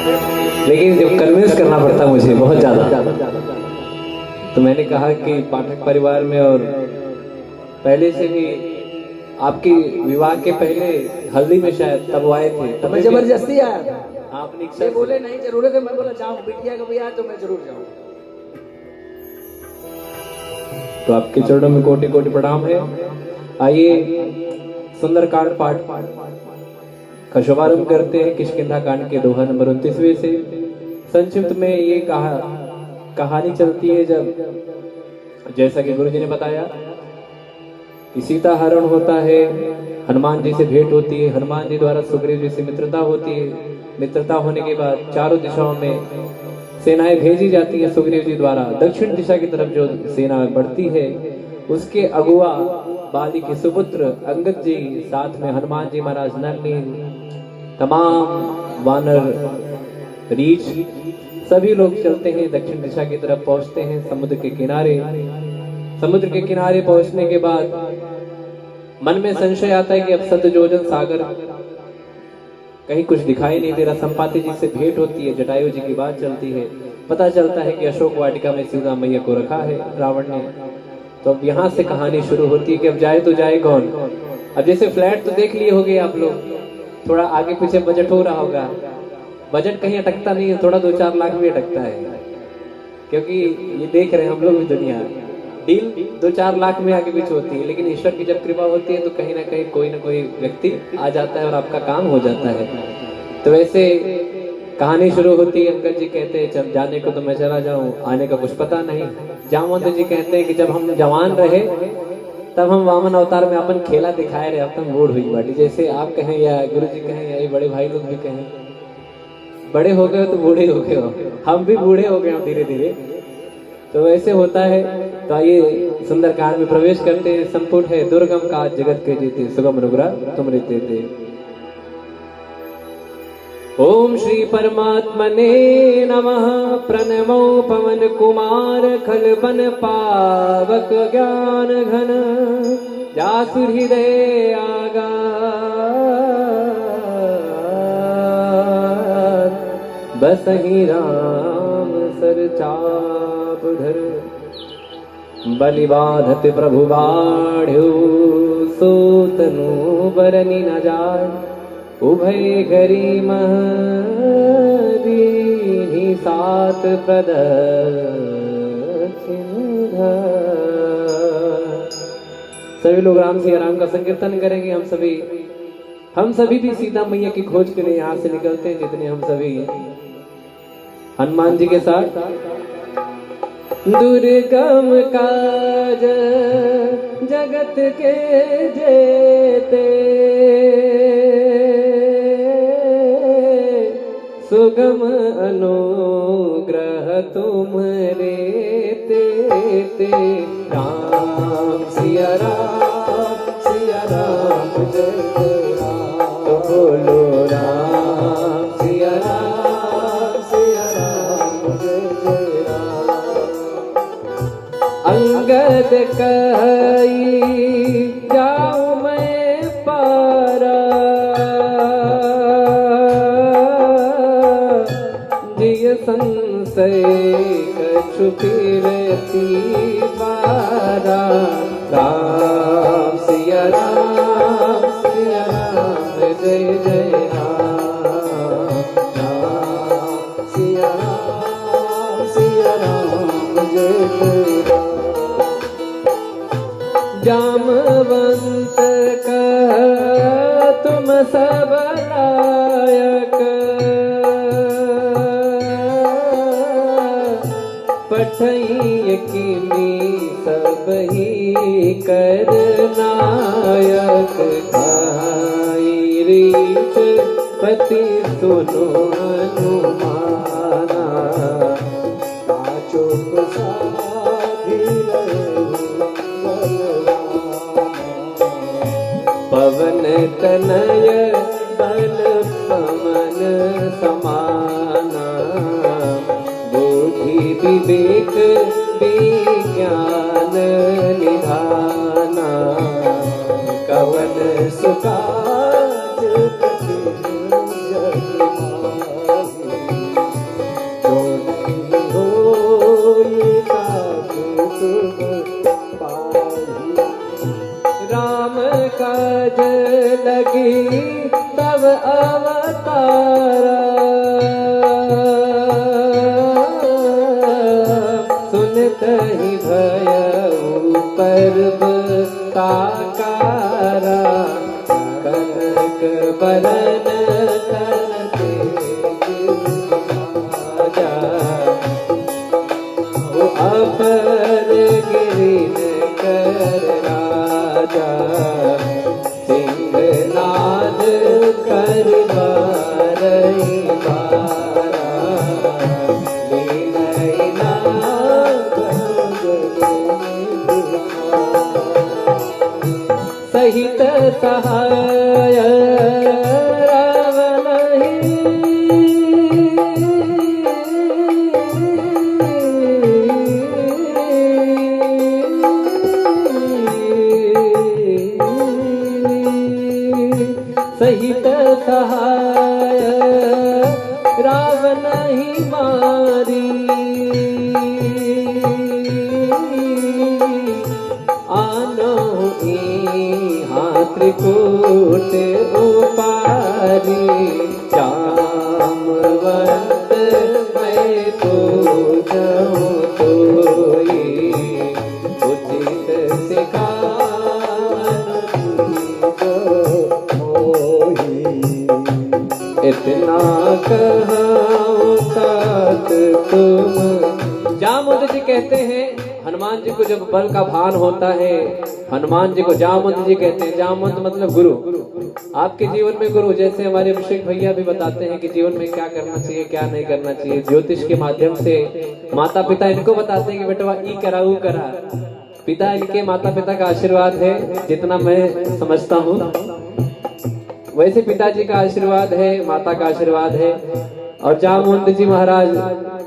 लेकिन जब कन्विंस करना पड़ता मुझे बहुत ज़्यादा, तो मैंने कहा कि पाठक परिवार में और पहले से भी आपकी विवाह के पहले हल्दी में शायद तब आए थे, तो मैं जबरदस्ती आया था। आपने से बोले नहीं जरूरत है, मैं बोला जाऊं, बिटिया का भैया तो मैं जरूर जाऊं। तो आपके चरणों में कोटि कोटि प्रणाम है। आइए सुंदरकांड पाठ का शुभारंभ करते हैं किष्किंधा कांड के दोहा नंबर 29वें से। संक्षिप्त में ये कहानी चलती है, जब जैसा कि गुरु जी ने बताया कि सीता हरण होता है, हनुमान जी से भेंट होती है, हनुमान जी द्वारा सुग्रीव जी से मित्रता होती है। मित्रता होने के बाद चारों दिशाओं में सेनाएं भेजी जाती है सुग्रीव जी द्वारा। दक्षिण दिशा की तरफ जो सेना बढ़ती है, उसके अगुआ बाली के सुपुत्र अंगद जी, साथ में हनुमान जी महाराज, नरनील, तमाम वानर, रीछ, सभी लोग चलते हैं दक्षिण दिशा की तरफ। पहुंचते हैं समुद्र के किनारे। समुद्र के किनारे पहुंचने के बाद मन में संशय आता है कि अब सतयोजन सागर कहीं कुछ दिखाई नहीं दे रहा। संपाति जी से भेंट होती है, जटायु जी की बात चलती है, पता चलता है कि अशोक वाटिका में सीता मैया को रखा है रावण ने। तो अब यहाँ से कहानी शुरू होती है कि अब जाए तो जाए कौन। अब जैसे फ्लैट तो देख लिए होंगे आप लोग, थोड़ा आगे पीछे बजट हो रहा होगा, बजट कहीं अटकता नहीं है, थोड़ा 2-4 लाख भी अटकता है, क्योंकि ये देख रहे हैं हम लोग भी दुनिया, डील 2-4 लाख में आगे पीछे होती है। लेकिन ईश्वर की जब कृपा होती है तो कहीं ना कहीं कोई ना कोई व्यक्ति आ जाता है और आपका काम हो जाता है। तो वैसे कहानी शुरू होती है। अंकल जी कहते हैं जब जाने को तो मैं चला जाऊं, आने का कुछ पता नहीं। जामवंत जी कहते हैं कि जब हम जवान रहे तब हम वामन अवतार में अपन खेला दिखाए रहे, अब तुम बूढ़ हुई बाटी। जैसे आप कहें या गुरु जी कहें या ये बड़े भाई लोग भी कहें, बड़े हो गए हो तो बूढ़े हो गए हो, हम भी बूढ़े हो गए हो धीरे धीरे। तो वैसे होता है। तो आइए सुंदरकांड में प्रवेश करते हैं। संपुट है दुर्गम का जगत के जीते, सुगम रुग्रा तुम रीते थे। ओम श्री परमात्मने नमः। प्रणमो पवन कुमार खलबन पावक ज्ञान घन, जासु हृदय आगार, बसहि राम सर चाप धर। बलिबाधत प्रभु बाढ़्यो, सोतनु बरनी न जाय, उभय करी महदीनि सात प्रदक्षिण धर। सभी लोग राम सिया राम का संकीर्तन करेंगे। हम सभी भी सीता मैया की खोज के लिए यहाँ से निकलते हैं, जितने हम सभी हनुमान जी के साथ। दुर्गम काज जगत के जेते, सुगम अनुग्रह तुम्हारे ते। राम सिया राम जय जय राम, तो बोलो राम सिया राम जय जय राम। अंगद कही जाऊं मैं पारा, जिय संशय कछु फिरती बारा। राम सिया राम जय जय राम, राम सिया राम जय जय राम। जामवंत कह तुम सब लायक, पठई किमी सब ही कर नायक। खाई रीच पति सुनो हनुमाना, चुप साधी पवन तनय बल पवन समाना, बुद्धि विवेक विज्ञान निधाना। कवन सुकाज सहित सहाय सहित सहाय रावण ही मारी आनो त्रिकूट उपारी जामवंत मैं पूजूं तोई उचित सिखान इतना कहूं तात तुम। जामुन जी कहते हैं हनुमान जी को जब बल का भान होता है, हनुमान जी को जामुन जी कहते हैं। जामुन मतलब गुरु, आपके जीवन में गुरु। जैसे हमारे अभिषेक भैया भी बताते हैं कि जीवन में क्या करना चाहिए क्या नहीं करना चाहिए, ज्योतिष के माध्यम से माता पिता इनको बताते हैं कि बेटा ई करा वो करा। पिता इनके माता पिता का आशीर्वाद है, जितना मैं समझता हूँ वैसे पिताजी का आशीर्वाद है, माता का आशीर्वाद है। और जामुन जी महाराज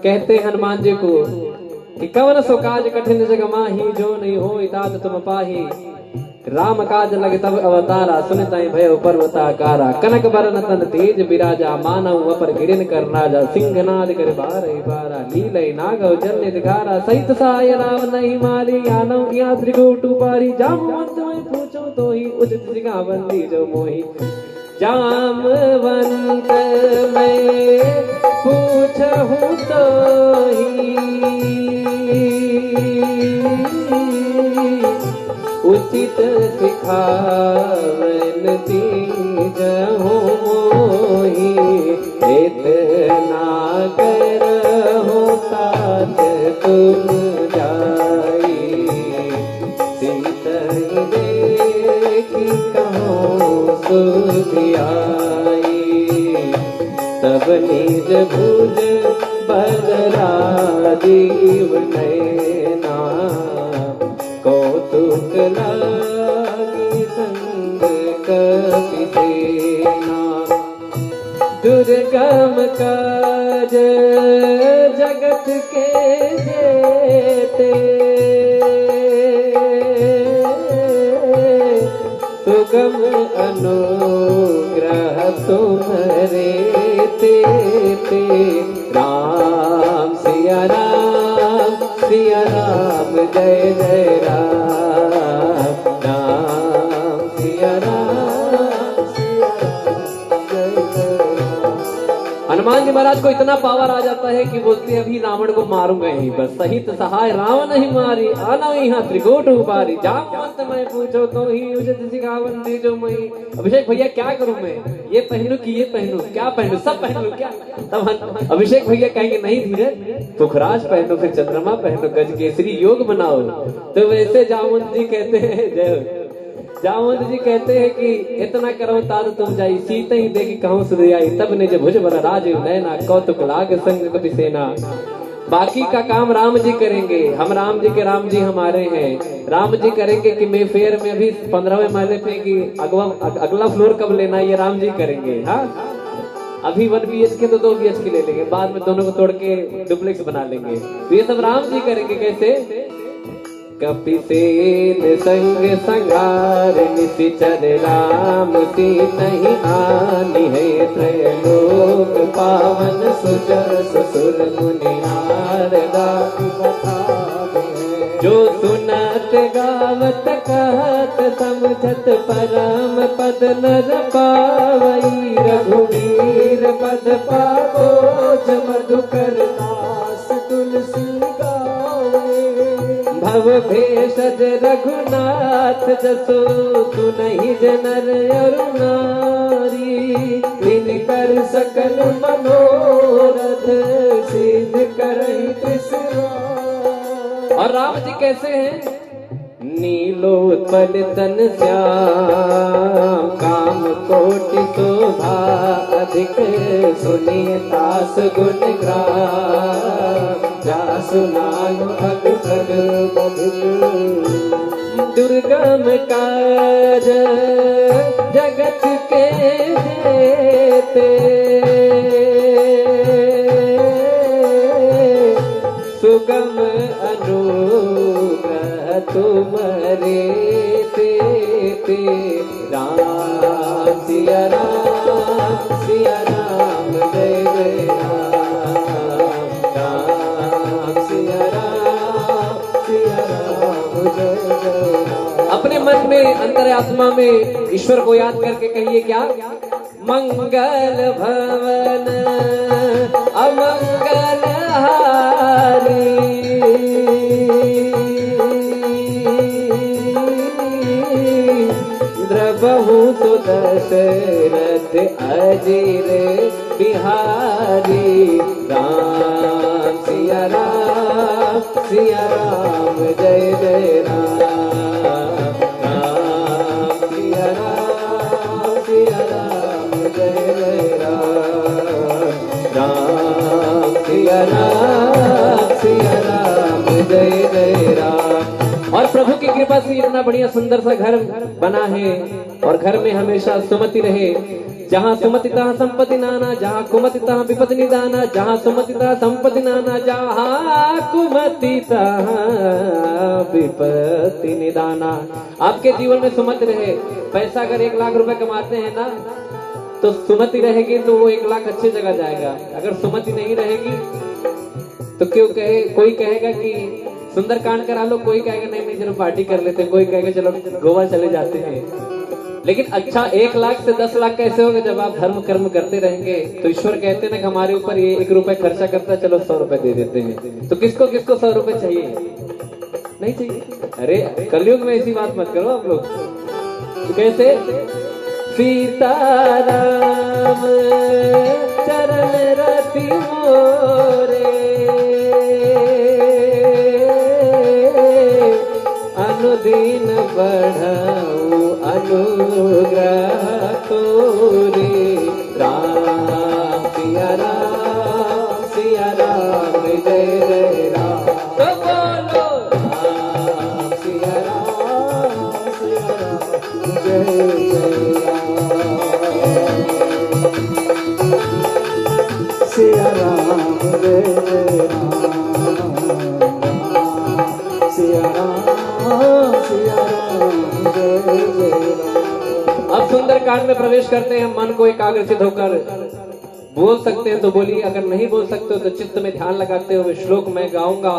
कहते हैं हनुमान जी को कि कवन सो काज कठिन जग माही, जो नहीं हो इतात तुम पाही। राम काज लग तब अवतारा, सुनताई भय पर्वताकारा। कनक बरन तन तेज बिराजा, मानव अपर गिरिन कर राजा। सिंहनाद कर बारह बारा, लीलय नागव जल दिखारा। सहित सहाय राम नहीं मारी, आनव या त्रिकूट पारी। जामवंत मैं पूछो तो ही, उचित सिखावंती जो मोही। जामवंत मैं पूछूं तो ही, उचित सिखावन दीजहु मोही। इतना करहु तात तुम जाई, सीतहि देखी कहूँ सुधियाई। तब निज भुज बलराजीव नैना, कौतुक लागी संग कपि सेना। दुर्गम काज जगत के जेते, सुगम अनुग्रह तुम्हारे ते। राम सिया राम सिया राम जय जय राम। राम सिया राम सिया राम जय जय राम। हनुमान जी महाराज को इतना पावर आ जाता है कि बोलते हैं अभी रावण को मारूंगा ही बस। सहित सहाय रावण नहीं मारी, आना यहाँ त्रिकूट उपारी। जामवंत मैं पूछो तो ही, उचित सिखावंती जो मैं। अभिषेक भैया क्या करूं मैं, ये पहनूं कि ये पहनूं, क्या पहनूं, सब पहनूं क्या। तब अभिषेक भैया कहेंगे नहीं धीरज, पुखराज पहनो, फिर चंद्रमा पहनो, गज केसरी योग बनाओ। तो वैसे जामवंत जी कहते हैं, जय जामवंत जी कहते हैं कि इतना करो तात तुम जाई, सीते ही देखी कहूँ सुधियाई। तब निज भुज बर राजीव नैना, कौतुक लाग संग कपि सेना। बाकी का काम राम जी करेंगे, हम राम जी के राम जी हमारे हैं। राम जी करेंगे कि मैं फेयर में अभी 15वें महले पे कि अगला फ्लोर कब लेना है, ये राम जी करेंगे। हाँ, अभी 1 BHK तो 2 BHK ले लेंगे, बाद में दोनों को तोड़ के डुप्लेक्स बना लेंगे। तो ये सब राम जी करेंगे। कैसे? कपिसेन संग संगार निशिचर राम सी नहीं आनी है। त्रैलोक पावन सुचर ससुर मुनि नारदा जो सुनत गावत कहत समझत परम पद नर पावई। रघुवीर पद पावो मधुकर दास तुलसी भव भेषज रघुनाथ जसो सुनहि जनर और नारी। कर सकल मनोरथ सिद्ध करहि तिसरा। और राम जी कैसे हैं? नीलोत्पल तन श्याम काम कोटि शोभा अधिक सुनिए दास गुण ग्राम जा सुनानु भग भग बधिक दुर्गम काज जगत के जेते सुगम अनुग्रह तुम्हारे ते राम सिया राम जय जय राम सिया राम जय जय राम। अपने मन में अंतर आत्मा में ईश्वर को याद करके कहिए क्या? मंगल भवन अमंगल हारी द्रवहु तो दशरथ अजीर बिहारी राम सिया राम जय जय राम सिया राम जय जय राम सिया राम जय जय राम। और प्रभु की कृपा से इतना बढ़िया सुंदर सा घर बना है और घर में हमेशा सुमति रहे। जहाँ सुमति तहाँ संपत्ति नाना, जहाँ कुमति तहाँ विपत्ति निदाना, जहाँ सुमति तहाँ संपत्ति नाना, जहाँ कुमति तहाँ विपत्ति निदाना। आपके जीवन में सुमति रहे। पैसा अगर 1 लाख रुपए कमाते हैं ना तो सुमति रहेगी तो वो 1 लाख अच्छी जगह जाएगा। अगर सुमति नहीं रहेगी तो कोई कहेगा कि सुंदरकांड करा लो, कोई कहेगा नहीं चलो पार्टी कर लेते हैं, कोई कहेगा चलो गोवा चले जाते हैं। लेकिन अच्छा 1 लाख से 10 लाख कैसे होगा जब आप धर्म कर्म करते रहेंगे। तो ईश्वर कहते हैं ना कि हमारे ऊपर ये 1 रुपए खर्चा करता है, चलो 100 रुपए दे देते हैं। तो किसको किसको 100 रुपए चाहिए? नहीं चाहिए। अरे कलयुग में ऐसी बात मत करो आप लोग। तो कैसे? सीताराम चरण रति मोरे अनुदीन बढ़ाऊ अनुग्रह तोरे राम सिया राम जय जय राम। तो बोलो राम सिया राम जय जय सिया राम जय जय राम सिया राम जय जय राम। अब सुंदरकांड में प्रवेश करते हैं। मन को एकाग्रचित होकर बोल सकते हैं तो बोलिए, अगर नहीं बोल सकते हो तो चित्त में ध्यान लगाते हुए श्लोक मैं गाऊंगा।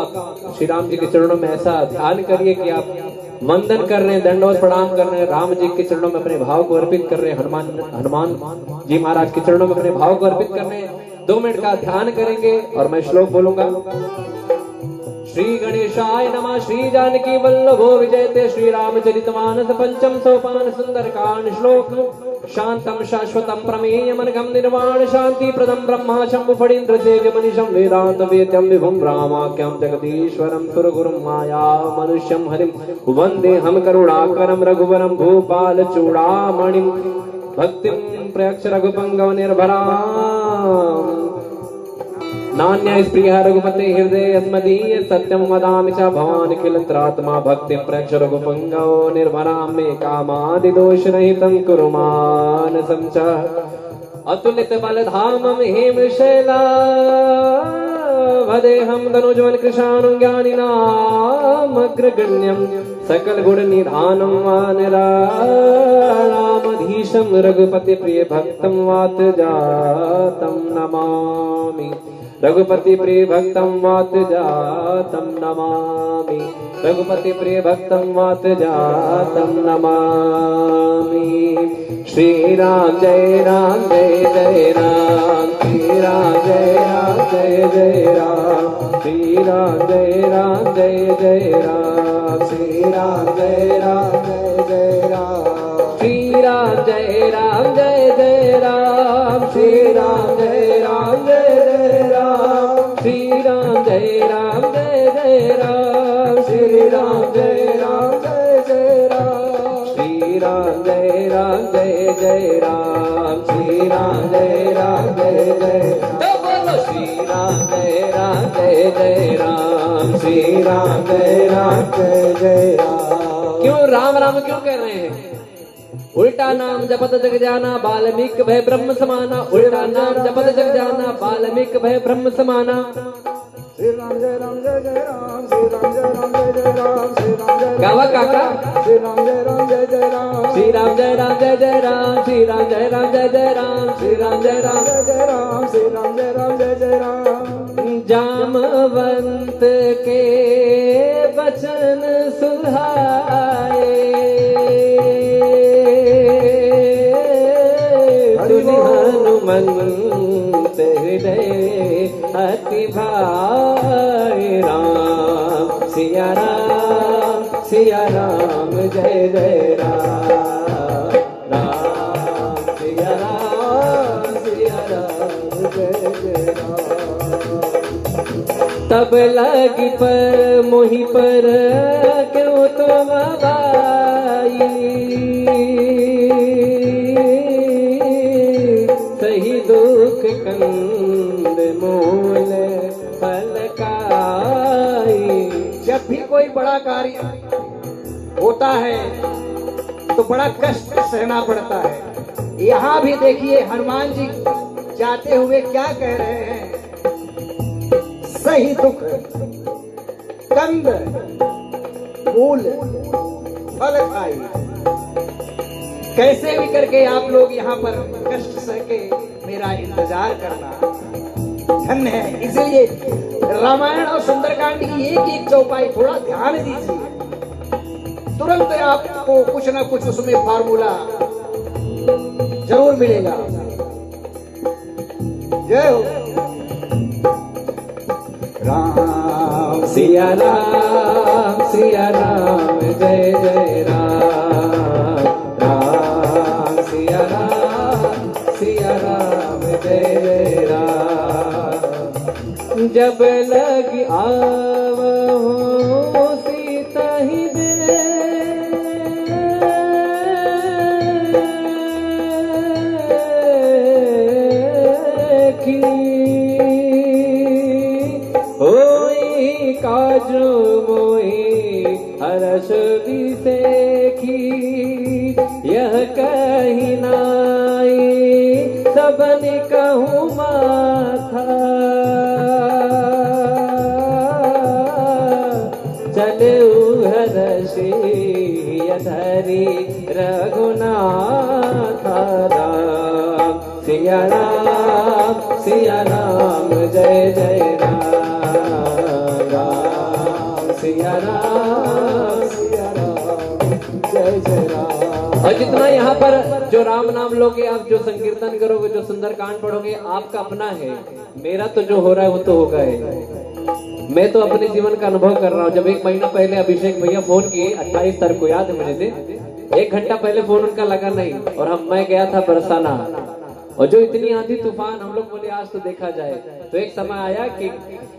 श्री राम जी के चरणों में ऐसा ध्यान करिए कि आप वंदन कर रहे हैं, दंडवत प्रणाम कर रहे हैं, राम जी के चरणों में अपने भाव को अर्पित कर रहे हैं, हनुमान जी महाराज के चरणों में अपने भाव को अर्पित कर रहे हैं। 2 मिनट का ध्यान करेंगे और मैं श्लोक बोलूंगा। श्री गणेशाय नमः। श्री जानकी वल्लभो विजयते श्री रामचरितमानस पंचम सोपान सुंदरकांड श्लोक। शांतम शाश्वतम प्रमेयमनघम निर्वाण शांति प्रदम ब्रह्मा शंभु फणीन्द्र सेव्य मनीषम वेदांत वेद्यम विभुम रामाख्यम जगदीश्वरम सुरगुरुम माया मनुष्यम हरिम वंदे हम करुणाकरम रघुवरम भूपाल चूड़ामणिम भक्तिम प्रयक्ष रघुपंगव निर्भराम नान्य प्रिय रघुपते हृदय अस्मदीय सत्यम वदामि च भवान् किलत्रात्मा भक्तिं प्रयक्ष रघुपंगव निर्भरां मे कामादि दोष रहितं कुरु मानसं च अतुलित बलधामं हेमशैला वदेहं धनुजवन कृशानं ज्ञानिनामग्रगण्यं सकल गुण निधानं वानराणामधीशं रघुपति प्रिय भक्तं वात जातं नमामि। रघुपति प्रिय भक्तं वात जातं नमामि। रघुपति प्रिय भक्तं वात जातं नमामि। श्री राम जय राम जय जय राम। श्री राम जय राम जय जय राम। श्री राम जय राम जय जय राम। श्री राम जय राम जय जय राम। श्री राम जय राम जय जय राम। श्री राम जय राम जय जय राम। श्री राम जय राम जय जय राम। श्री राम जय राम जय जय राम, श्री राम जय राम जय जय राम। तो बोलो श्री राम जय राम जय जय राम, श्री राम जय राम जय जय राम। क्यों राम राम क्यों कह रहे हैं? उल्टा नाम जपत जग जाना, वाल्मीकि भय ब्रह्म समाना। उल्टा नाम जपत जग जाना, वाल्मीकि भय ब्रह्म समाना। श्री राम जय राम जय जय राम, श्री राम जय राम जय जय राम, श्री राम जय गावा काका, श्री राम जय राम जय जय राम, श्री राम जय राम जय जय राम, श्री राम जय राम जय जय राम, श्री राम जय राम जय जय राम, श्री राम जय राम जय जय राम। जामवंत के वचन सुहाए, हनुमंत हृदय अति भाई। राम सिया राम, सिया राम जय जय राम, राम सिया राम, सिया राम जय जय राम। तब लगी पर मोहि पर क्यों तुम बाई, सही दुख कंद मूल फलकाई। जब भी कोई बड़ा कार्य होता है तो बड़ा कष्ट सहना पड़ता है। यहाँ भी देखिए हनुमान जी जाते हुए क्या कह रहे हैं, सही दुख कंद मूल फल खाई। कैसे भी करके आप लोग यहाँ पर कष्ट सह के मेरा इंतजार करना धन्य है। इसलिए रामायण और सुंदरकांड की एक एक चौपाई थोड़ा ध्यान दीजिए, तुरंत आपको कुछ ना कुछ उसमें फार्मूला जरूर मिलेगा। जय हो। राम सिया राम, सिया राम जय जय राम, राम सिया राम, सिया राम जय जय राम। जब लग आवो सीता ही काजो मोहि हर्ष विसेखी, यह कही नाई सबन कहूँ माथा। चले हर्षि धरी रघुनाथ। राम सिया राम, सिया राम जय जय राम, सिया राम, सिया राम जय जय राम। और जितना यहाँ पर जो राम नाम लोगे, आप जो संकीर्तन करोगे, जो सुंदरकांड पढ़ोगे, आपका अपना है। मेरा तो जो हो रहा है वो तो होगा ही। मैं तो अपने जीवन का अनुभव कर रहा हूँ। जब 1 महीना पहले अभिषेक भैया फोन किए, 28 तारीख को याद है मुझे से, 1 घंटा पहले फोन उनका लगा नहीं, और मैं गया था बरसाना, और जो इतनी आंधी तूफान, हम लोग बोले आज तो देखा जाए। तो एक समय आया कि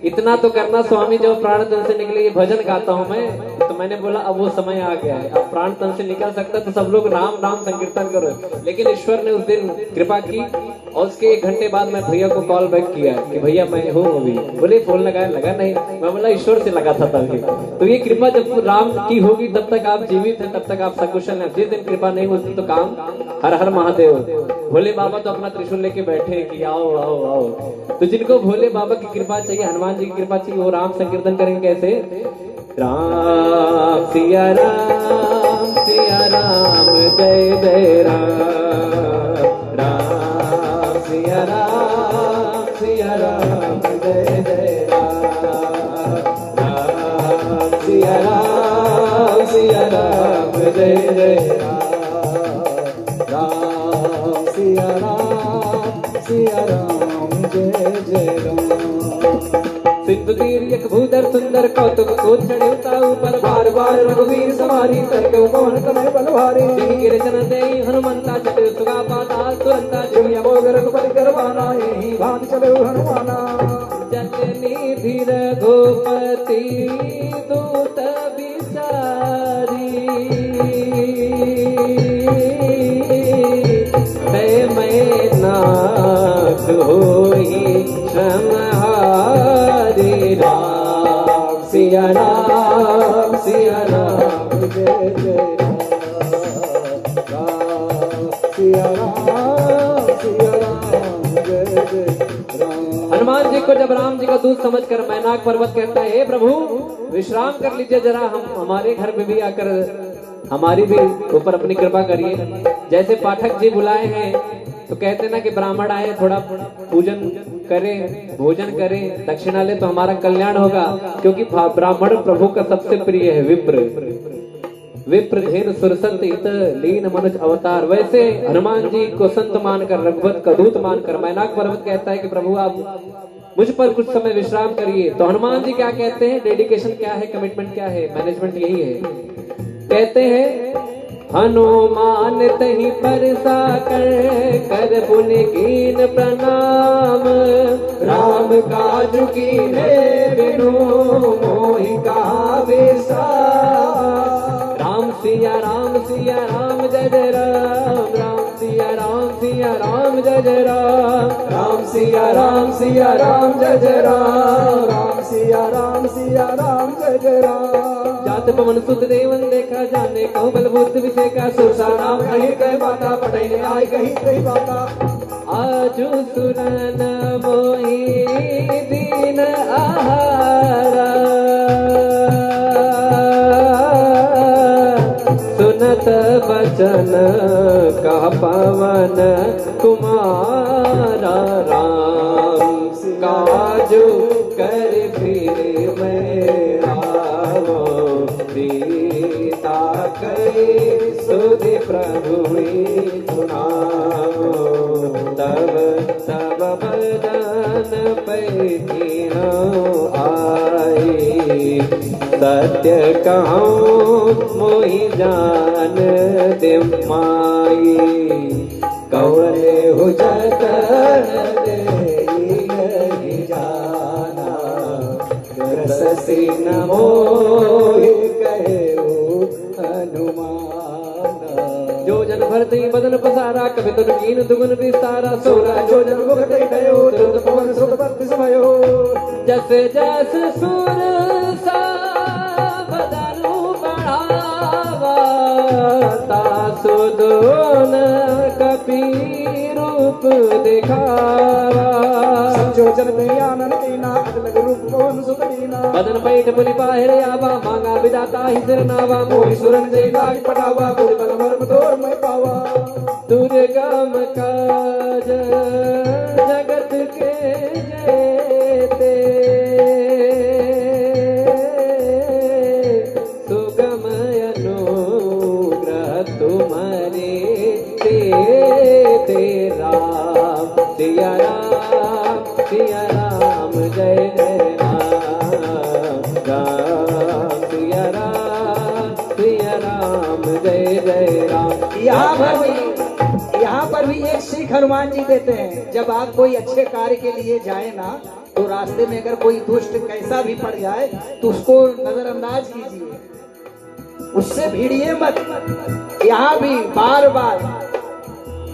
इतना तो करना स्वामी, जब प्राण तन से निकले, ये भजन गाता हूँ मैं, तो मैंने बोला अब वो समय आ गया है, अब प्राण तन से निकल सकता तो सब लोग राम राम संकीर्तन करो। लेकिन ईश्वर ने उस दिन कृपा की, और उसके 1 घंटे बाद मैं भैया को कॉल बैक किया कि भैया मैं हूँ अभी। बोले फोन लगाया, लगा नहीं। मैं बोला ईश्वर से लगा था तभी। तो ये कृपा जब राम की होगी तब तक आप जीवित हैं, तब तक आप सकुशल हैं। जिस दिन कृपा नहीं होती तो काम हर हर महादेव। भोले बाबा तो अपना त्रिशूल लेके बैठे कि आओ आओ आओ। तो जिनको भोले बाबा की कृपा चाहिए, हनुमान जी की कृपा चाहिए, वो राम संकीर्तन करेंगे कैसे? राम सिया राम, सिया राम जय जय राम, राम सिया राम, सिया राम जय जय राम, राम सिया राम, सिया राम जय जय राम, राम सिया राम, सिया राम जय जय राम। सिंधु तीर एक भूधर सुंदर कौतुक को चढ़े ऊपर, बार बार रघुवीर सवारी करके कौन कमे बलवारी। जिनके रचना दे हनुमंता चले सुगा पाताल तुरंता, जिमिया मोग रघुपति करवाना, यही भाग चले हनुमाना। जननी धीर रघुपति दूत बिचारी, तय मैं नाथ होई श्रम हारे राम सिया राम सिया राम जय जय राम सिया राम जय जय राम। हनुमान जी को जब राम जी का दूत समझकर मैनाक पर्वत कहता है, हे प्रभु विश्राम कर लीजिए जरा, हम हमारे घर में भी आकर हमारी भी ऊपर अपनी कृपा करिए। जैसे पाठक जी बुलाए हैं तो कहते ना कि ब्राह्मण आए, थोड़ा पूजन करें, भोजन करें, दक्षिणा ले तो हमारा कल्याण होगा, क्योंकि ब्राह्मण प्रभु का सबसे प्रिय है। विप्र धेनु सुरसंत इत लीन मनुज अवतार। वैसे हनुमान जी को संत मानकर, रघुवत का दूत मानकर मैनाक पर्वत कहता है कि प्रभु आप मुझ पर कुछ समय विश्राम करिए। तो हनुमान जी क्या कहते हैं, डेडिकेशन क्या है, कमिटमेंट क्या है, मैनेजमेंट यही है। कहते हैं हनुमान तही परसा कर पुण्य कीन प्रणाम, राम काज कीने बिनु मोहि कहा विश्राम। राम सिया राम जय जय राम, राम सिया राम जय जय राम, राम सिया राम जय जय राम, राम सिया राम जय जय राम। जात पवन सुत देवन देखा जाने कहूँ बलबूत विषय का सुरसा नाम कही कह बाता पढ़ने आई कही बाता। आजू सुरन मोही दीन आहारा, सुनत बचन कह पवन कुमारा। राम काजू कर फिर मेरा सीता कई सुधि प्रभु सुनाओ, तब तब बदन पैठिन आई। सत्य कहूँ मोहि जान दे माई, कवले हो जतन दे जाना। रससी नमो जो जन भरते बदन पसारा, कभी तुम कीन दुगुन विस्तारा। सोरा जो जन भुगते गयो तुरंत पवन सुख भक्ति समयो। जैसे जैसे सुर सा बदनु बढ़ावा, तासु दोन कपि रूप दिखावा। जो जन में आनंद दीना अलग रूप पवन सुख दीना। बदन पैठ पुनि पाहिर आवा, मांगा विदाता ही सिर नावा। मोहि सुरन जय लाग पटावा, पुर बल मर्म तोर मैं पावा। दुर्गम काज जगत के जेते, सुगम अनुग्रह तुम्हारे ते राम सिया राम जय जय राम, राम सिया राम जय जय राम। यहाँ पर भी एक सीख हनुमान जी देते हैं, जब आप कोई अच्छे कार्य के लिए जाए ना, तो रास्ते में अगर कोई दुष्ट कैसा भी पड़ जाए तो उसको नजरअंदाज कीजिए, उससे भिड़िए मत। यहाँ भी बार बार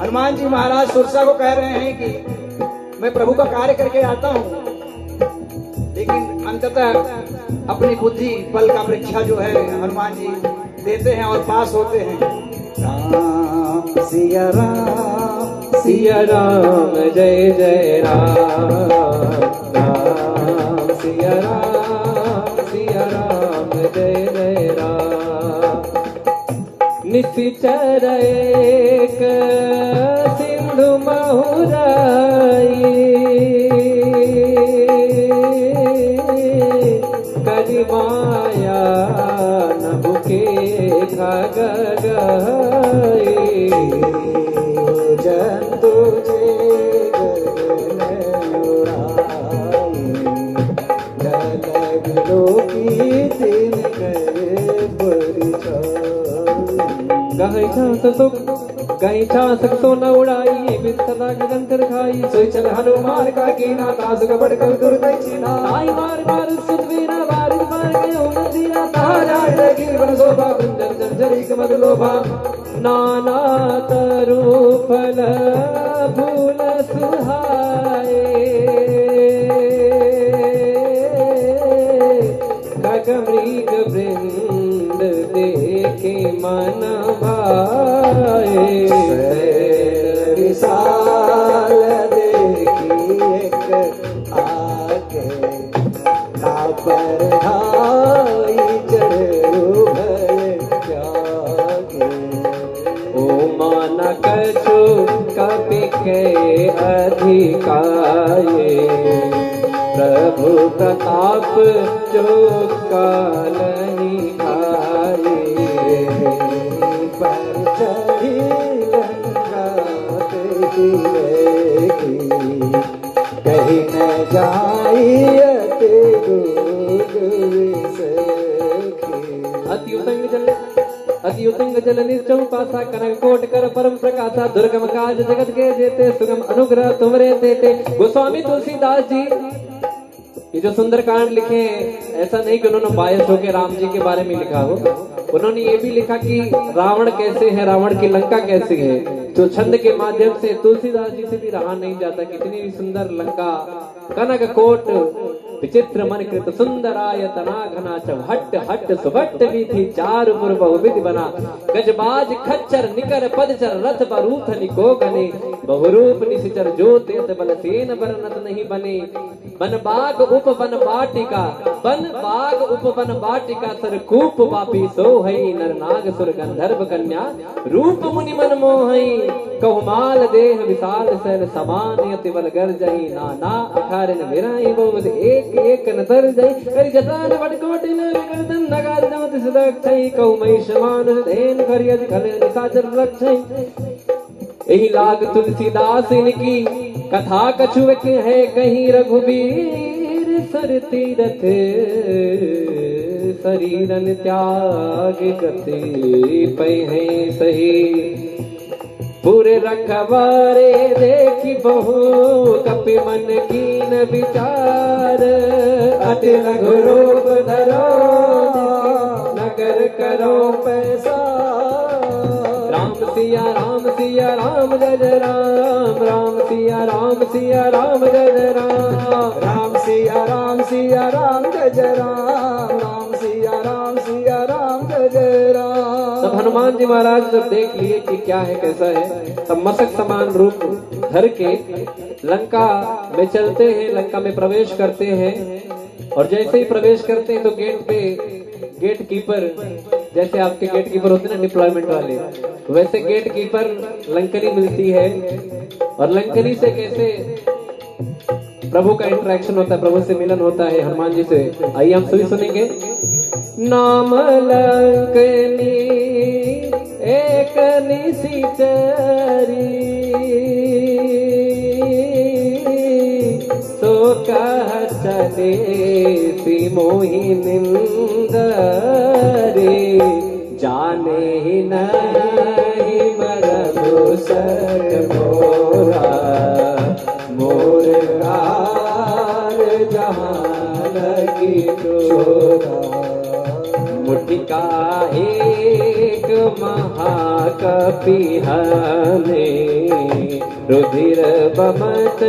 हनुमान जी महाराज सुरसा को कह रहे हैं कि मैं प्रभु का कार्य करके आता हूँ, लेकिन अंततः अपनी बुद्धि बल का परीक्षा जो है हनुमान जी देते हैं और पास होते हैं। राम सिया राम जय जय राम, राम सिया राम जय जय राम। निश्चर एक सिंधु महुराई, करि माया नभुके खग गई। जंतु सुख कहीं छासक सोना उड़ाई बिन सदा गगन खाई सोई चल हनुमान का कीना तास कपड़ कर दुर्दय चीना आई बार बार सुतवीरा बारिश बार के ओ मंदिरा ताजा लगी वन शोभा कुंजन जर्जरी कमद लोभा नाना तरु फल फूल सुहाए खग मृग वृंद देखे मन भाए विशाल देखी एक आके पर ढाई चढ़ो भय जागे ओ माना कछु कपि के अधिकाये प्रभु प्रताप जो कालहि खाए पर चढ़ी लंका की कहीं न जाइए अति उतंग जल निर्चौ पासा कनक कोट कर परम प्रकाशा दुर्गम काज जगत के जेते सुगम अनुग्रह तुमरे देते। गोस्वामी तुलसीदास जी ये जो सुंदरकांड लिखे हैं ऐसा नहीं कि उन्होंने बायस होकर राम जी के बारे में लिखा हो, उन्होंने ये भी लिखा कि रावण कैसे है, रावण की लंका कैसी है। तो छंद के माध्यम से तुलसीदास जी से भी रहा नहीं जाता, कितनी भी सुंदर लंका कनक कोट विचित्र मन कृत सुंदराय तना घना चौहट हट सुभट विधि चार पुर बहुविधि बना गजबाज खच्चर निकर पदचर रथ बरूथ निको गने बहुरूप निशिचर जो तेत बल सेन बरनत नहीं बने बन बाग उप वन बाटिका बन बाग उप वन बाटिका सरकूप वापी सो हई नर नाग सुर गंधर्व कन्या रूप मुनि मन मोहई कहुमाल देह विशाल सैल समान यति बल गर्जई नाना अखारन विराई बहुत एक एक नतर जई करि जतान वटकोटि न विगर्दन नगार जमत सदक्षई कौमई समान धेन करियज खल निसाचर रक्षई। एही लाग तुलसीदास इनकी कथा कछु है कहीं रघुबीर सर तीरथ शरीरन त्याग गति पै है सही पूरे रखवारे देखी बहु कपि मन कीन विचार अति लघु रूप धरो नगर करो पैसा राम सिया राम जय जय राम राम सिया राम जय जय राम राम सिया राम जय जय राम राम सिया राम जय जय राम। तब हनुमान जी महाराज जब देख लिए कि क्या है कैसा है, तब मशक समान रूप धर के लंका में चलते हैं, लंका में प्रवेश करते हैं। और जैसे ही प्रवेश करते हैं तो गेट पे गेट कीपर, जैसे आपके गेट कीपर होते हैं ना डिप्लॉयमेंट वाले, वैसे गेट कीपर लंकनी मिलती है। और लंकनी से कैसे प्रभु का इंटरेक्शन होता है, प्रभु से मिलन होता है हनुमान जी से, आइए हम सभी सुनेंगे। नाम लंकनी एक निशिचरी सो कह चले सी मोहि निंदरे जाने ही नहीं मरबु सर मोरा मोर जहां लगी चोरा मुठिका एक महाकपि हमें रुधिर बमत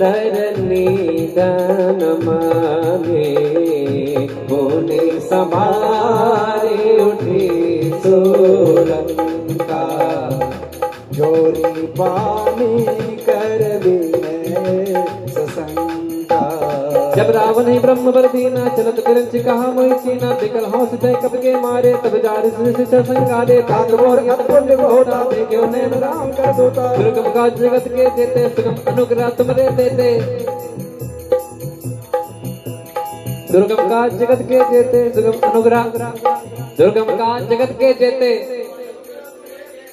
धरनी धन माने होने समारे उठे सोलंका जोरी पानी कर विनय ससंका। जब रावण ही ब्रह्म बरदीना चलत बिरंच कहा मोहि सीना बिकल हौस दे कब के मारे तब जारिस से संगारे तात मोर यत पुण्य होता देखो नैन राम कर दोता दुर्गम का जगत के देते सुगम अनुग्रह तुमरे देते दुर्गम का जगत के देते सुगम अनुग्रह दुर्गम का जगत के देते।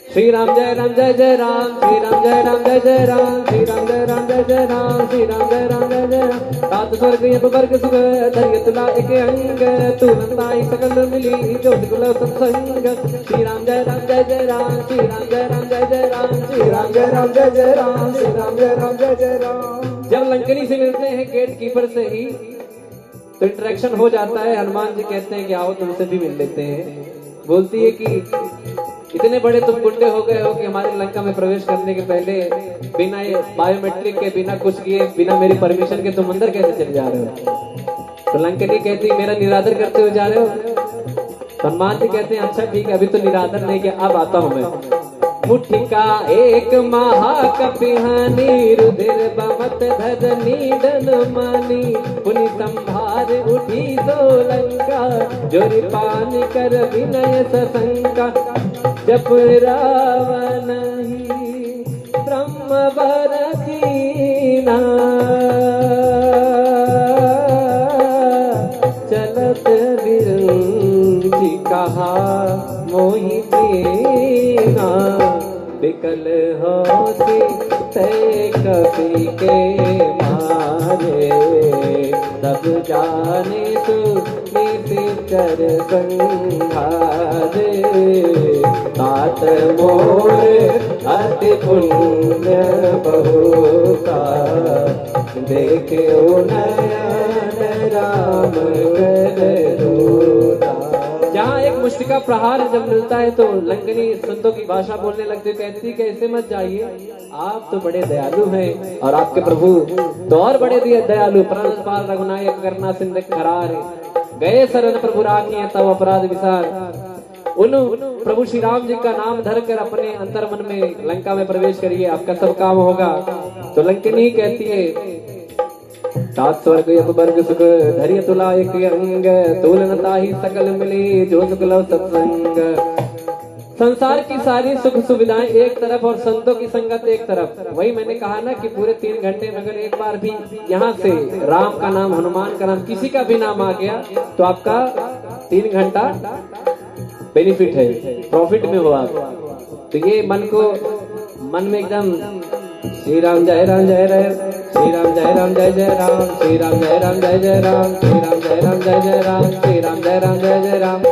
श्री राम जय जय राम श्री राम जय जय राम श्री राम जय जय राम श्री राम जय जय राम सात स्वर्ग यम वर्ग सुख धैर्य तुला एक अंग तू नंदाई सकल मिली जो कुल सत्संग। श्री राम जय राम जय जय राम, श्री राम जय राम जय जय राम, श्री राम जय राम जय जय राम, श्री राम जय राम जय जय राम। जब लंकनी से मिलते हैं गेट कीपर से ही तो इंटरेक्शन हो जाता है। हनुमान जी कहते हैं कि आओ तुमसे भी मिल लेते हैं। बोलती है कि इतने बड़े तुम गुंडे हो गए हो कि हमारे लंका में प्रवेश करने के पहले बिना ये बायोमेट्रिक के, बिना कुछ किए, बिना मेरी परमिशन के तुम अंदर कैसे चले जा रहे हो। तो लंकनी कहती मेरा निरादर करते हुए जा रहे हो। हनुमान जी कहते हैं अच्छा ठीक है, अभी तो निरादर नहीं किया, अब आता हूं मैं। मुट्ठी का एक महाकपिहानी रुधिर बमत धदनी डन मानी पुनि संभार उठी सोलंका जोरी पानी कर विनय सशंका। जप रावण ही ब्रह्म वर कीना चलत विरुचि कहा मोहि दीना विकल होती तय कपि के मारे तब जाने तू निशिचर संघारे। तात मोर अति पुण्य बहुता देखे नयन राम कर दूता। जहाँ एक मुष्टि का प्रहार जब मिलता है तो लंकनी संतों की भाषा बोलने लगती है, कहती कि ऐसे मत जाइए, आप तो बड़े दयालु हैं और आपके प्रभु तो और बड़े दयालु। प्राणपाल रघुनायक करना सिंध करार गए शरण प्रभु राखिए तब अपराध विसार। उन प्रभु श्री राम जी का नाम धरकर अपने अंतर मन में लंका में प्रवेश करिए, आपका सब काम होगा। तो लंकनी कहती है सात स्वर्ग यम वर्ग सुख धैर्य तुला एक अंग तोलनता ही सकल मिली जो सुकल सत्संग। संसार की सारी सुख सुविधाएं एक तरफ और संतों की संगत एक तरफ। वही मैंने कहा ना कि पूरे 3 घंटे में अगर एक बार भी यहाँ से राम का नाम, हनुमान का नाम, किसी का भी नाम आ गया तो आपका 3 घंटा बेनिफिट है, प्रॉफिट में हो आप। तो ये मन में एकदम श्री राम जय राम जय राम, श्री राम जय राम जय जय राम, श्री राम जय राम जय जय राम, श्री राम जय राम जय जय राम, श्री राम जय राम जय जय राम।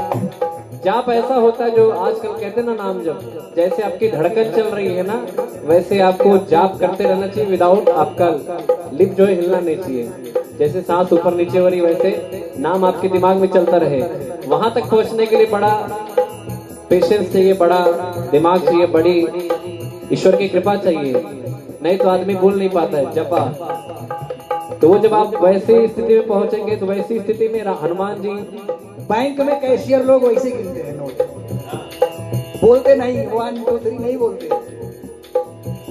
जाप ऐसा होता है जो आजकल कहते हैं ना नाम जप, जैसे आपकी धड़कन चल रही है ना वैसे आपको जाप करते रहना चाहिए। विदाउट आपका लिप जो है हिलना नहीं चाहिए। जैसे सांस ऊपर नीचे हो रही वैसे नाम आपके दिमाग में चलता रहे। वहां तक पहुंचने के लिए बड़ा पेशेंस चाहिए, बड़ा दिमाग चाहिए, बड़ी ईश्वर की कृपा चाहिए, नहीं तो आदमी बोल नहीं पाता है जपा। तो वो जब आप वैसी स्थिति में पहुंचेंगे तो वैसी स्थिति में हनुमान जी बैंक में कैशियर लोग वैसे गिनते हैं नोट, बोलते नहीं 1 2 3 नहीं बोलते,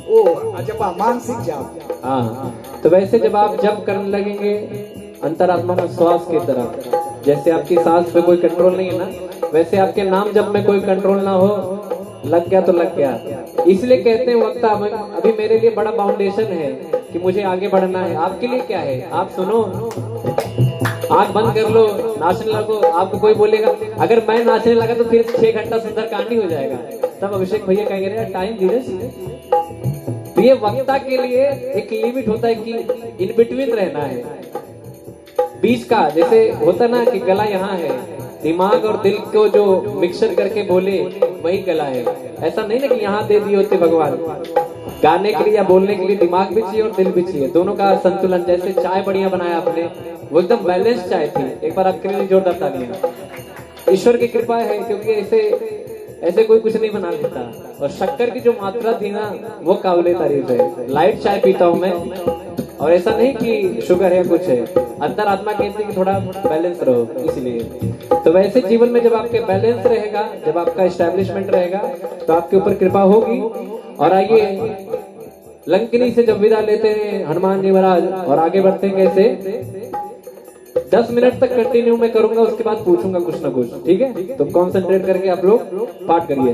ओ जपा मानसिक जाप। हाँ, तो वैसे जब आप जप करने लगेंगे अंतरात्मा में श्वास की तरह, जैसे आपकी सांस पे कोई कंट्रोल नहीं है ना वैसे आपके नाम जप में कोई कंट्रोल ना हो, लग गया तो लग गया। इसलिए कहते हैं वक्ता अभी मेरे लिए बड़ा फाउंडेशन है कि मुझे आगे बढ़ना है। आपके लिए क्या है? आप सुनो, आंख बंद कर लो, नाचने लगो। आपको कोई बोलेगा अगर मैं नाचने लगा तो फिर 6 घंटा सुंदरकांडी हो जाएगा। तब अभिषेक भैया कहेंगे टाइम धीरज। तो ये वक्ता के लिए एक लिमिट होता है कि इन बिटवीन रहना है, बीच का। जैसे होता ना कि गला यहाँ है, दिमाग और दिल को जो मिक्सर करके बोले वही गला है। ऐसा नहीं ना कि यहाँ दे दिए होते भगवान। गाने के लिए या बोलने के लिए दिमाग भी चाहिए और दिल भी चाहिए, दोनों का संतुलन। जैसे चाय बढ़िया बनाया आपने, वो एकदम बैलेंस चाय थी। एक बार आपके लिए जोरदार तालियां। ईश्वर की कृपा है क्योंकि ऐसे कोई कुछ नहीं बना लेता। और शक्कर की जो मात्रा थी ना वो काबिले तारीफ है। लाइट चाय पीता हूं मैं, और ऐसा नहीं कि शुगर है कुछ है, अंदर आत्मा कहती है कि थोड़ा बैलेंस रहो, इसलिए। तो वैसे जीवन में जब आपके बैलेंस रहेगा, जब आपका एस्टैब्लिशमेंट रहेगा तो आपके ऊपर कृपा होगी। और आइए लंकनी से जब विदा लेते हैं हनुमान जी महाराज और आगे बढ़ते हैं कैसे, 10 मिनट तक कंटिन्यू मैं करूंगा, उसके बाद पूछूंगा कुछ ना कुछ, ठीक है? तो कॉन्सेंट्रेट करके आप लोग पाठ करिए।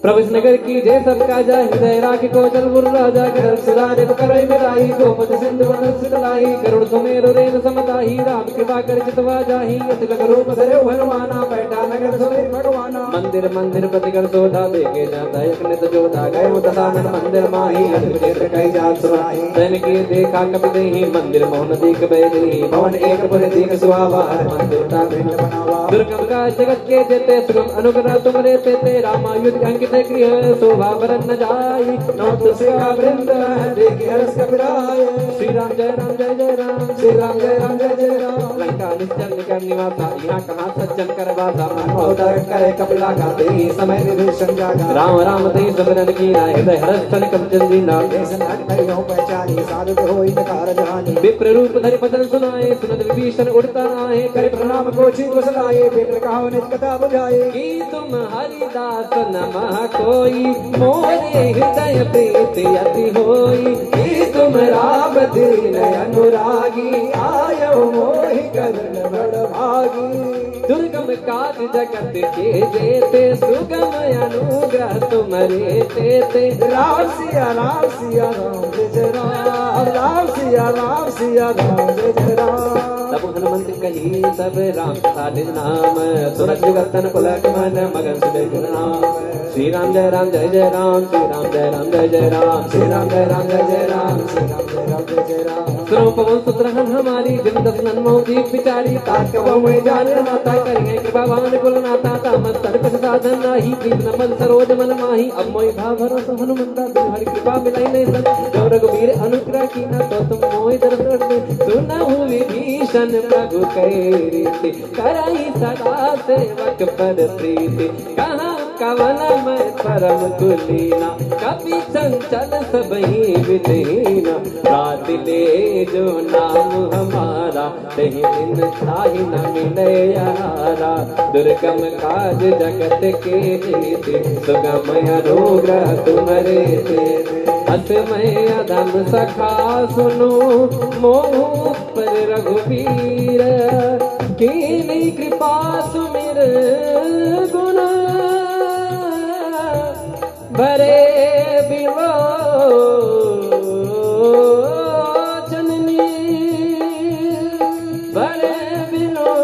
प्रवेश नगर की जय सबका जा हृदय राख को जलपुर राजा गढ़ सुरारे करई मिलाई गोपद सिंधु वन सुतलाई गरुड़ सुमेरु रेन समताही राम कृपा कर चितवा जाही अतिलक रूप धरे हनुमाना बैठा नगर सुमेर भगवाना मंदिर मंदिर प्रतिकर शोधा देखे जाता एक नित जोधा गए दशानन मंदिर माही क्षेत्र कई जात सुनाई तन के देखा कपि देही मंदिर मोहन देख बैठी भवन एक पुर देख सुहावा मंदिर ता भिन्न बनावा दुर्गम का जगत के देते सुगम अनुग्रह तुम रे ते रामायुध अंकित गृह शोभा बरन न जाई नौ तुलसिका वृंद देखे हर्ष कपिराय श्री राम जय राम जय जय राम श्री राम जय राम जय जय राम लंका निश्चल निकर निवासा यहाँ कहाँ सज्जन कर वासा मन अवतार करे कपिला गाते ही समय विभीषण जागा राम राम ते समरन की नाय हृदय हर्ष तन कम चंदी ना देशन हट नहीं पहचानी साधु होई न कारज हानि विप्र रूप धरि बदन सुनाए सुनत विभीषण उड़ता आए करे प्रणाम कोचि कुशलाए विप्र कहो निज कथा बुझाए की तुम हरिदास नमः कोई मोरे हृदय प्रीति अति होई कि तुम राम दीन अनुरागी आयो मोहि करुण बड़ भागी दुर्गम काज जगत के जेते सुगम अनुग्रह तुम्हारे तेते राम सिया राम सिया राम जय राम राम सिया राम सिया राम जय राम तब हनुमंत कही सब राम कथा निज नाम सुरज जगतन पुलक मन मगन सुबह नाम श्री राम जय राम जय जय राम श्री राम जय राम जय जय राम श्री राम जय राम जय जय राम श्री राम जय राम जय जय राम सुनो पवन सुत्रहन हमारी जिन दसनन मोह दीप विचारी तात कबो में जान माता करिए कृपावान कुलनाथा तामत तर्क साधन नाही प्रीत नमन सरोज मन माही अब मोहि भाव भरोसा हनुमंता बिन हरि कृपा मिलाई नहीं सन जो रघुवीर अनुग्रह की न तो तुम मोहि दर्शन में सुनहु विभीषण प्रभु कहे रीति कराई सदा सेवक पर प्रीति कहाँ कवन में परम कुलीना कपि चंचल सबही विलीना रात ले जो नाम हमारा दही दिन ताहि न मिले यारा दुर्गम काज जगत के जेते सुगम अनुग्रह तुम्हारे तेरे असमय अधम सखा सुनो मोह पर रघुवीर कीनी कृपा सुमिर गुण भरे बिलो जननी भरे बिलो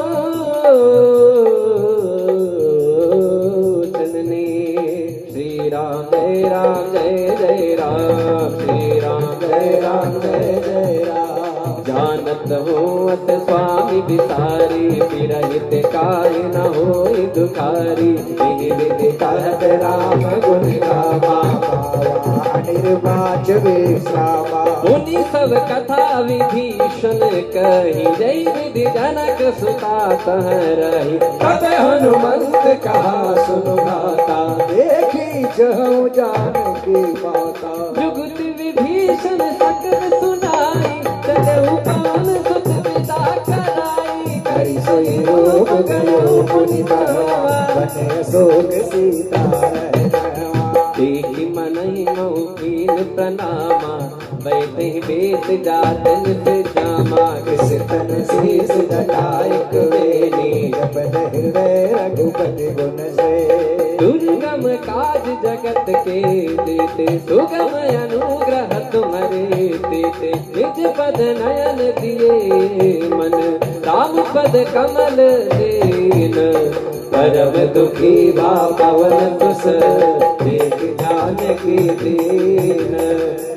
जननी श्री राम जय राम जय जय राम श्री राम जय राम जय जय राम जानत हो अत स्वामी विसारी पिरहित काय न होई दुखारी विधि कहत राम गुण गावा निर्वाच विश्रामा मुनि सब कथा विभीषण कही जय विधि जनक सुता तह रही तब हनुमंत कहा सुन गाता देखी जहु जानकी माता जुगत विभीषण सकल सुनाई चले पवन सुत पिता कराई करी सोई रोग गयो मुनि बने शोक सीता देखी मनहि मऊ कीन प्रणामा बैठे बेत जातन से जामा किस तन शीस जटायक वेनी जपत हृदय रघुपति गुण से दुर्गम काज जगत के देते सुगम अनुग्रह तुम्हारे देते निज पद नयन दिए मन राम पद कमल देन परम दुखी भा पवन तुस देख जानकी दीन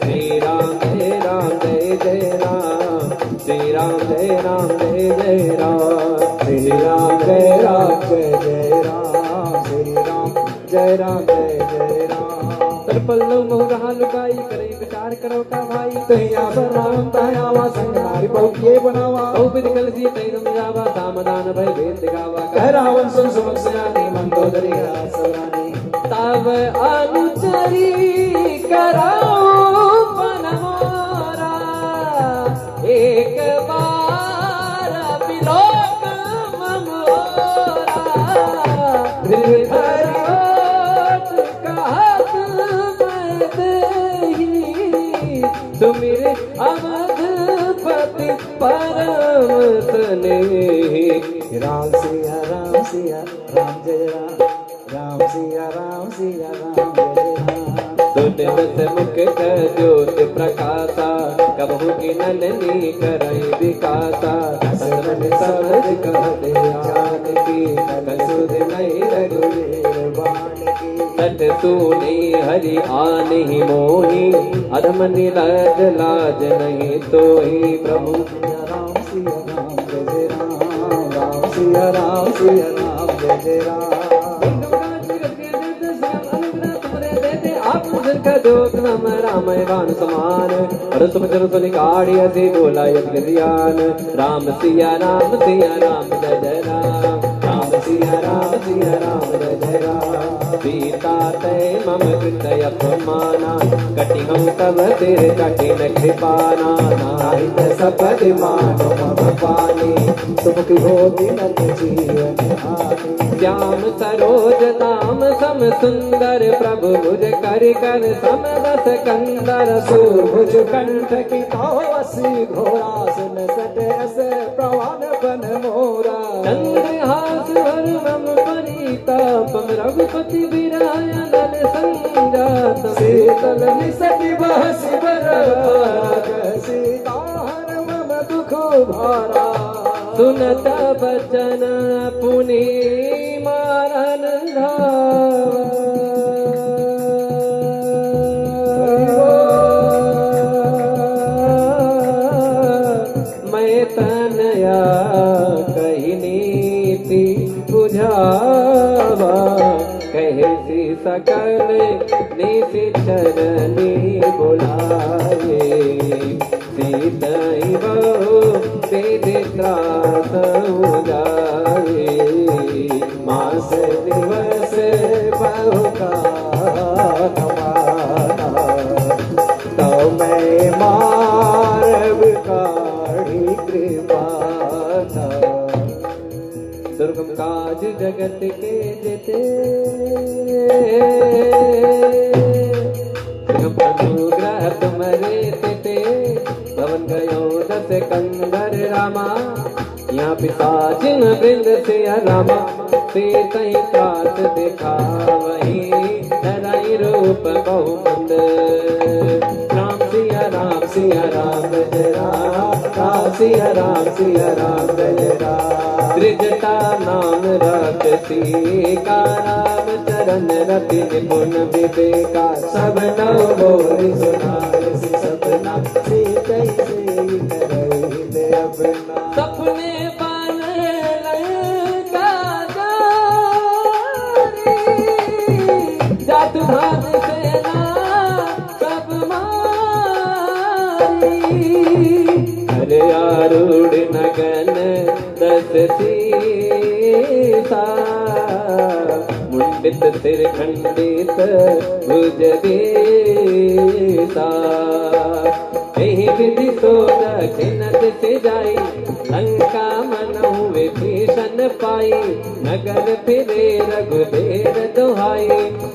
श्री राम जय राम जय जय राम श्री राम जय राम जय जय राम श्री राम जय राम जय जय राम श्री राम जय राम जय जय राम तर पल्लव मोह रहा लुकाई करे विचार करो का भाई तहिया पर राम तायावा संग नारी बहु किए बनावा बहु विधि कलसी तैरम जावा सामदान भय भेद गावा कह रावण सुन सुमुख सयानी मंदोदरी सरानी तब अनुचरी कराओ पनमोरा एक बार विलोक ममोरा धृधर कहत मैं देही सुमिर अवधपति परम स्नेही राम सिया राम जय राम राम सिया राम सिया राम जय राम। सुन बस मुख ज्योति प्रकाशा, कबहू की नलनी करई विकासा। समन समझ कह दे जान की, कल सुध नहीं रघुवीर बाण की। सठ सुनी हरि आनि मोही, अधम निलज लाज नहीं तोही। प्रभु राम सिया राम जय राम, राम सिया राम जय राम। आप मुझन का जोत नम रामय बाण समान, और सुमचर सुनिकाड़ी असी बोला यज्ञ ध्यान। राम सिया राम जय जय राम, राम सिया राम जय जय राम। सीता तय मम कृतय अपमाना, कटि हम तब तेरे कठिन कृपाना। नाहित सपद मानो मम पानी, सुख होती नत जीवन हानि। श्याम सरोज दाम सम सुंदर, प्रभु भुज कर कर सम दस कंदर। सुभुज कंठ की तावसी घोड़ा, सुन सट रस प्रवान बन मोरा। चंद्रहास हर मम परितापम, रघुपति विरायन संजात। शीतल निसति बहसि बरग, सीताहर मम दुख भारा। सुनत बचन पुनि मारन धावा। मैं तनया कही नीति बुझावा, कहसी सकल नीति चरनी बुलाए। सीतई बहु विदित्रास जाए, मास दिवस बहु का तो मैं मारव काढ़ी कृपा। दुर्गम काज जगत के जेते, अनुग्रह तुम्हारे तेते। भवन गयो दस कंदर रामा, यहाँ पिशाचिन वृंद से रामा। सीतई त्रास देखा वही, धराई रूप बहुमंद। राम सिया राम जय राम, राम सिया राम जय राम। त्रिजटा नाम राक्षसी का, राम चरण रति निपुण विवेका। सब नव बोली सुनार सपना, सीतई से करई अपना। सपने बने लंका जात भात सेना सब मारी। हरे आरूढ़ नगन दस सीसा, मुंडित सिर खंडित भुज देसा। यही विधि सो दक्षिण दिशि जाई, लंका मनहु विभीषण पाई। नगर फिरे रघुबीर दुहाई,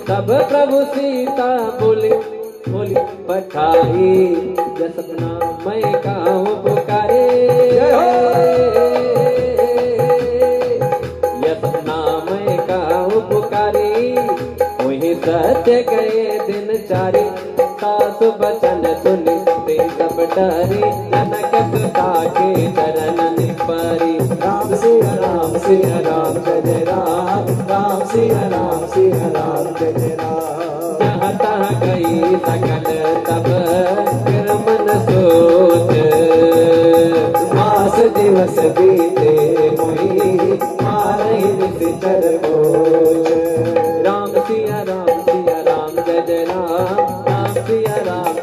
तब प्रभु सीता बोली पठाई। यह सपना मैं कहूँ पुकारे, यह सपना मैं कहूँ पुकारे। वही सत्य गए दिन चारे, सासु बचन सुनी ते सब डरी। जनक सुता के चरण निपरी। राम सिया राम जय राम, राम सिया राम जय राम। जहाँ तहाँ गई सकल तब फिर मन सोच, मास दिवस बीते मोही, मारई निश्चर खोज। राम सिया राम जय जय राम, राम सिया राम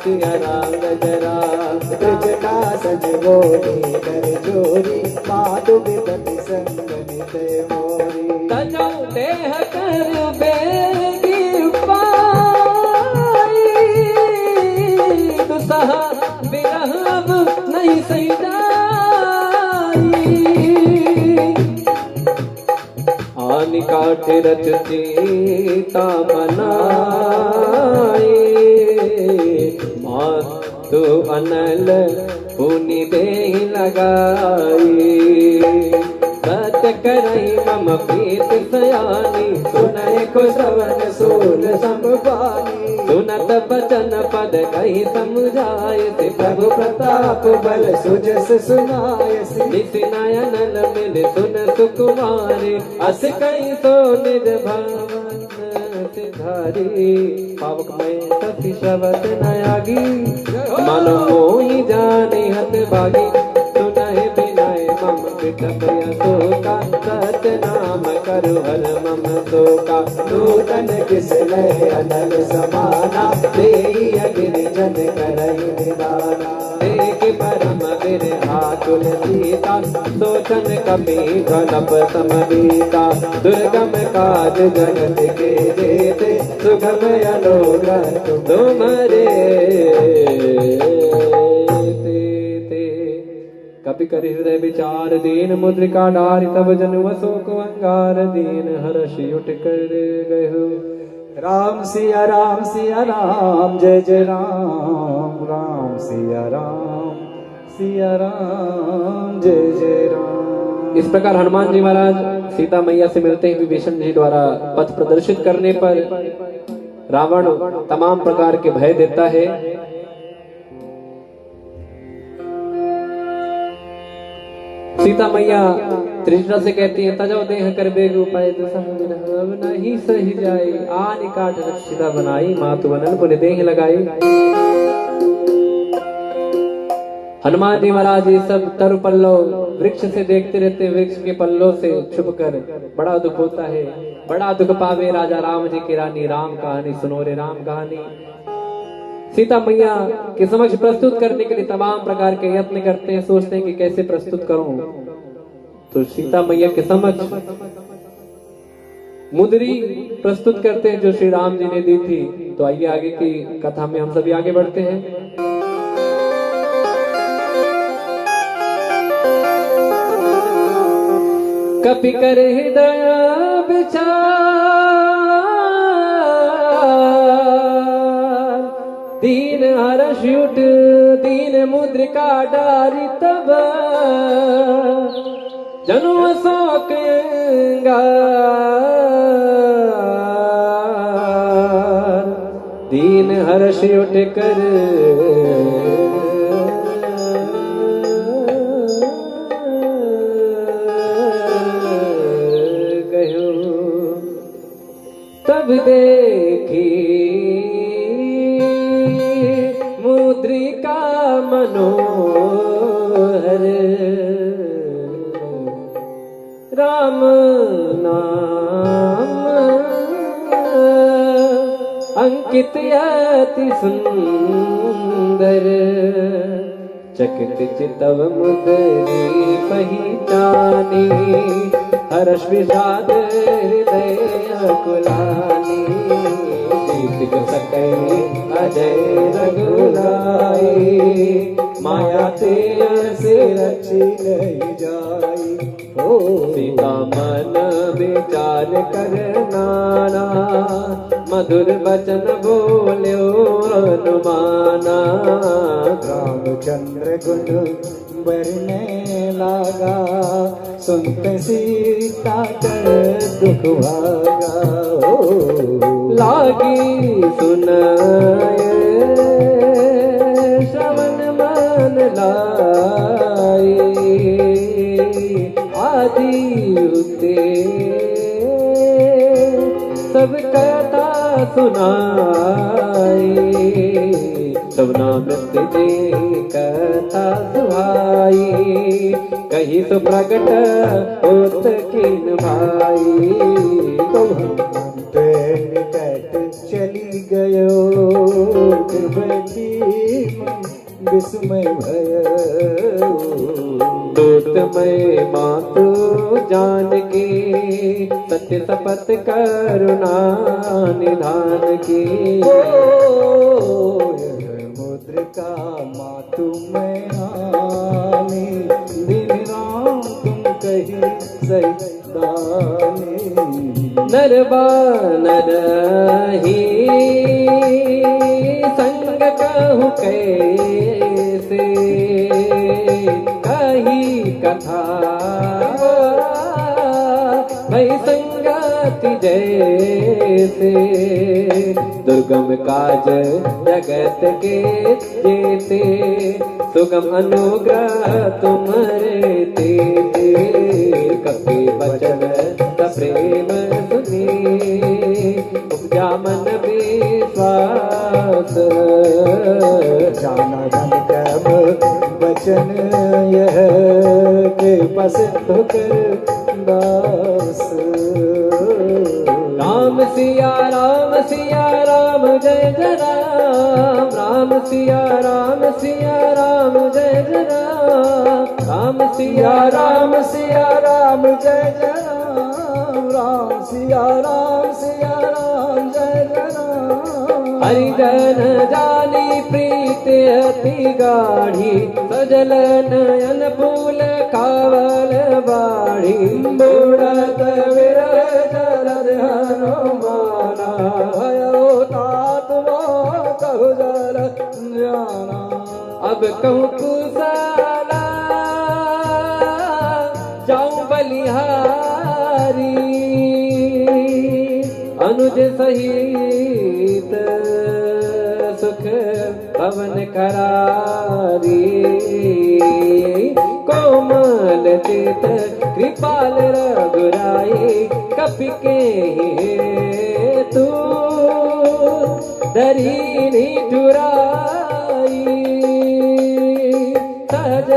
जय जय राम। त्रिजटा सज गोरी कर जोरी, माधु विपति संगनित मोरी। तजौ देह कर बेगी पाई, दुसह विरह अब नहीं सही जाई। आनि काठ रचती ता बनाई, मातु अनल पुनि दे लगाई। सत्य करई मम प्रीत सयानी, सुनय को श्रवण सूल संपानी, सुनत बचन पद कही समुझाय, प्रभु प्रताप बल सुजस सुनाय, नयन मिल सुन सुकुमारी, अस कई सो निज भावन सिधारी, पावक में सती शब्द नयागी, मन मोहि जाने हत भागी, सुनहि बिनय मम विटप यशोका, सत्य नाम करु हर मम शोका, नूतन किसलय अनल समाना, देहि अग्नि जन करहि निदाना, देख परम बिरहा सीता, सोचन कपि गणप समबीता, दुर्गम काज जगत के जेते, सुगम अनुग्रह तुम्हारे ते। कपि कर हृदय विचार दीन, मुद्रिका डारि तब जनु अशोक अंगार, दीन हर्षि उठ कर गयो। राम सिया राम जय जय राम, राम सिया राम जय जय राम। इस प्रकार हनुमान जी महाराज सीता मैया से मिलते ही विभीषण जी द्वारा पथ प्रदर्शित करने पर रावण तमाम प्रकार के भय देता है। सीता मैया त्रिजटा से कहती है, तजो देह कर बेग उपाय अब नहीं सही जाए, आनि काट रक्षिता बनाई, मातु बनल पुनि देह लगाई। हनुमान जी महाराज ये सब तरु पल्लव वृक्ष से देखते रहते, वृक्ष के पल्लों से छुपकर बड़ा दुख होता है। बड़ा दुख पावे राजा राम जी की रानी, राम कहानी सुनो रे राम कहानी। सीता मैया के समक्ष प्रस्तुत करने के लिए तमाम प्रकार के यत्न करते हैं, सोचते हैं कि कैसे प्रस्तुत करूं। तो सीता मैया के समक्ष मुद्री प्रस्तुत करते हैं जो श्री राम जी ने दी थी। तो आइए आगे की कथा में हम सभी आगे बढ़ते हैं। कपि कर हृदय विचार, दीन हर्ष उठ दीन मुद्रिका डारि तब, जनु अशोक अंगार, दीन हर्ष उठ कर देखी मुद्रिका मनोहर, राम नाम अंकित अति सुंदर, चकित चितव मुद्री पहिचानी, हर्ष विषाद हृदय कुलानी, जीत सकै अजय रघुराई, माया ते से रची नहीं जाई। ओ सीता मन विचार कर नाना, मधुर बचन बोल्यो अनुमाना, रामचंद्र गुण बरने लागा, सुनत सीता कर दुख भागा। लागी सुनाए श्रवण मन लाई, आदि उते सब कथा सुनाई, सब नामृत जी कथा सुहाई, कहीं तो प्रकट होत कीन भाई। तो निकट चली गयो, विस्मय भय, दूतमय मातु जान की, सत्य शपथ करुणा निधान की। मुद्रिका मातु मैं हानि, दिन राम तुम कही सैदानी, नरबानर ही संग कहूँ कैसे, कही कथा भई संगति जैसे दुर्गम काज जगत के जेते सुगम अनुग्रह तुम्हारे तेते कपि बचन प्रेम सुनी उपजा मन विश्वास जाना धन कर्म वचन यह के प्रसिद्ध कर दास राम सिया राम जय जय राम राम सिया राम जय जय राम सिया राम सिया राम जय जय राम राम सिया राम जय जय राम हरिजन जानी प्रीत अति गाढ़ी सजल नयन फूल कावल बाढ़ी बुढ़त विरज हनुमाना भयो तात कहु जल जाना अब कहूँ कुशला जाऊं बलिहारी अनुज सहित सुख भवन करारी कोमल चित कृपाल रघुराई कपि के तू दरीनी टुराई सहज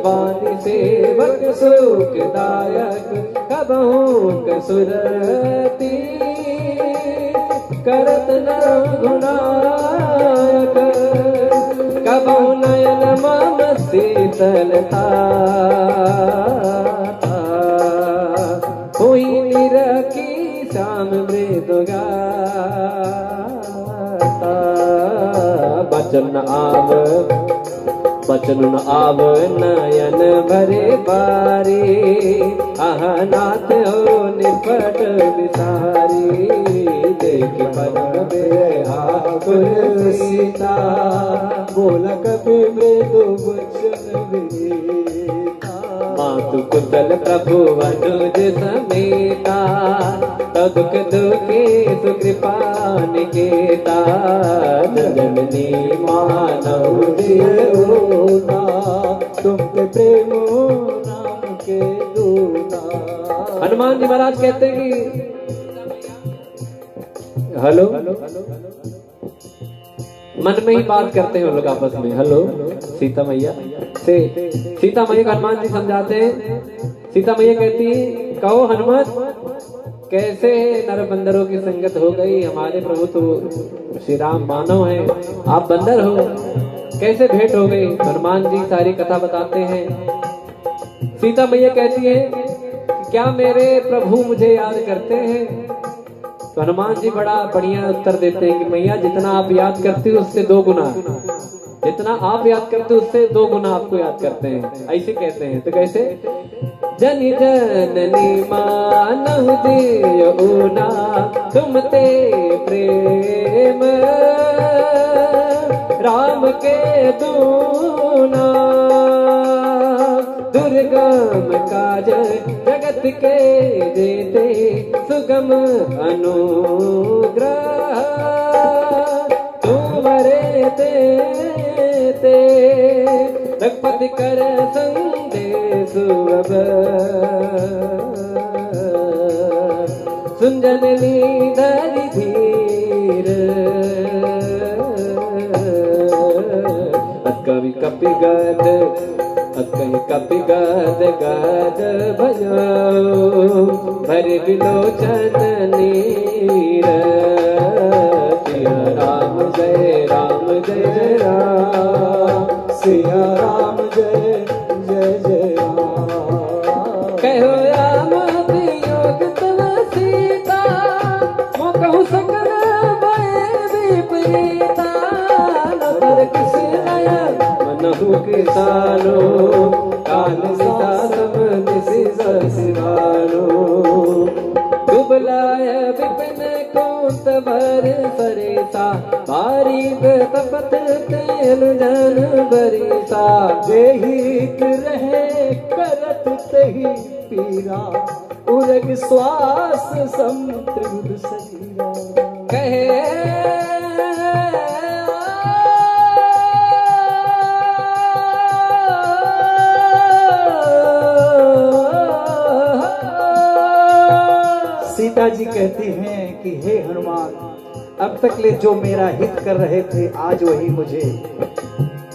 वाणी सेवक सुखदायक कबहू कसुरती करत न गुनायक कबहू नयन मम शीतलता हुई निरखी श्याम मृदुगा बचन न आव नयन भरे बारी आह नाथ हो निपट विसारी देख पलक बेहाकुर सीता बोल कपि मृदु वचन विनीता मातु कुशल प्रभु अनुज समेता तदुख दुखे सुकृपा निकेता जननी मानव देवता तुम पे प्रेम नाम के दूता हनुमान जी महाराज कहते हैं कि हेलो मन में ही बात करते हैं लोग आपस में हेलो सीता मैया से सीता मैया को हनुमान जी समझाते हैं सीता मैया कहती है कहो हनुमान कैसे नर बंदरों की संगत हो गई हमारे प्रभु तो श्री राम मानव हैं आप बंदर हो कैसे भेंट हो गई हनुमान जी सारी कथा बताते हैं सीता मैया कहती है क्या मेरे प्रभु मुझे याद करते हैं तो हनुमान जी बड़ा बढ़िया उत्तर देते हैं कि मैया जितना आप याद करती हो उससे 2 गुना जितना आप याद करते हो उससे 2 गुना आपको याद करते हैं ऐसे कहते हैं तो कैसे जनि जननी मानहु दियोना तुम ते प्रेम राम के दूना दुर्गम काज जगत के देते सुगम अनुग्रह तुम्हारे ते रघुपति कर संदेश अब सुंजन लीधरि धीर कवि कपि गद कहीं कपि गद गद भयो भर विलोचन नीर सिया राम जय जय राम सिया राम जय जय राम कहो राम वियोग तव सीता मो कहूँ सकल भय विपरीता न पर किसी नयन मनहु किसानो कान सीता सब दिशि सिवानो दुबलाय विपिन कुंत भर सरेसा भारी तपत तेल जन बरिसा जेहित रहे करत तही पीरा उरग श्वास संत्रिगुद शरीरा सीता जी कहती हैं कि हे हनुमान, अब तक ले जो मेरा हित कर रहे थे आज वही मुझे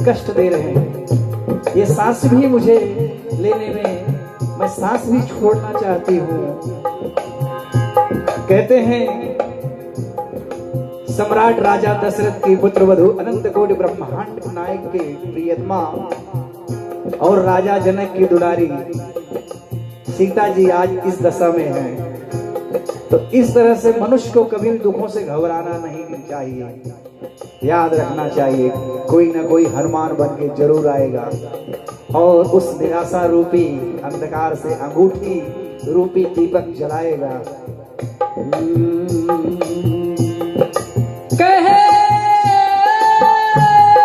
कष्ट दे रहे हैं। ये सांस भी मुझे लेने में मैं सांस भी छोड़ना चाहती हूँ। कहते हैं सम्राट राजा दशरथ की पुत्र वधु अनंत कोटि ब्रह्मांड नायक के प्रियतमा और राजा जनक की दुलारी सीता जी आज इस दशा में हैं। तो इस तरह से मनुष्य को कभी भी दुखों से घबराना नहीं चाहिए, याद रखना चाहिए कोई ना कोई हनुमान बन के जरूर आएगा और उस निराशा रूपी अंधकार से अंगूठी रूपी दीपक जलाएगा। कहे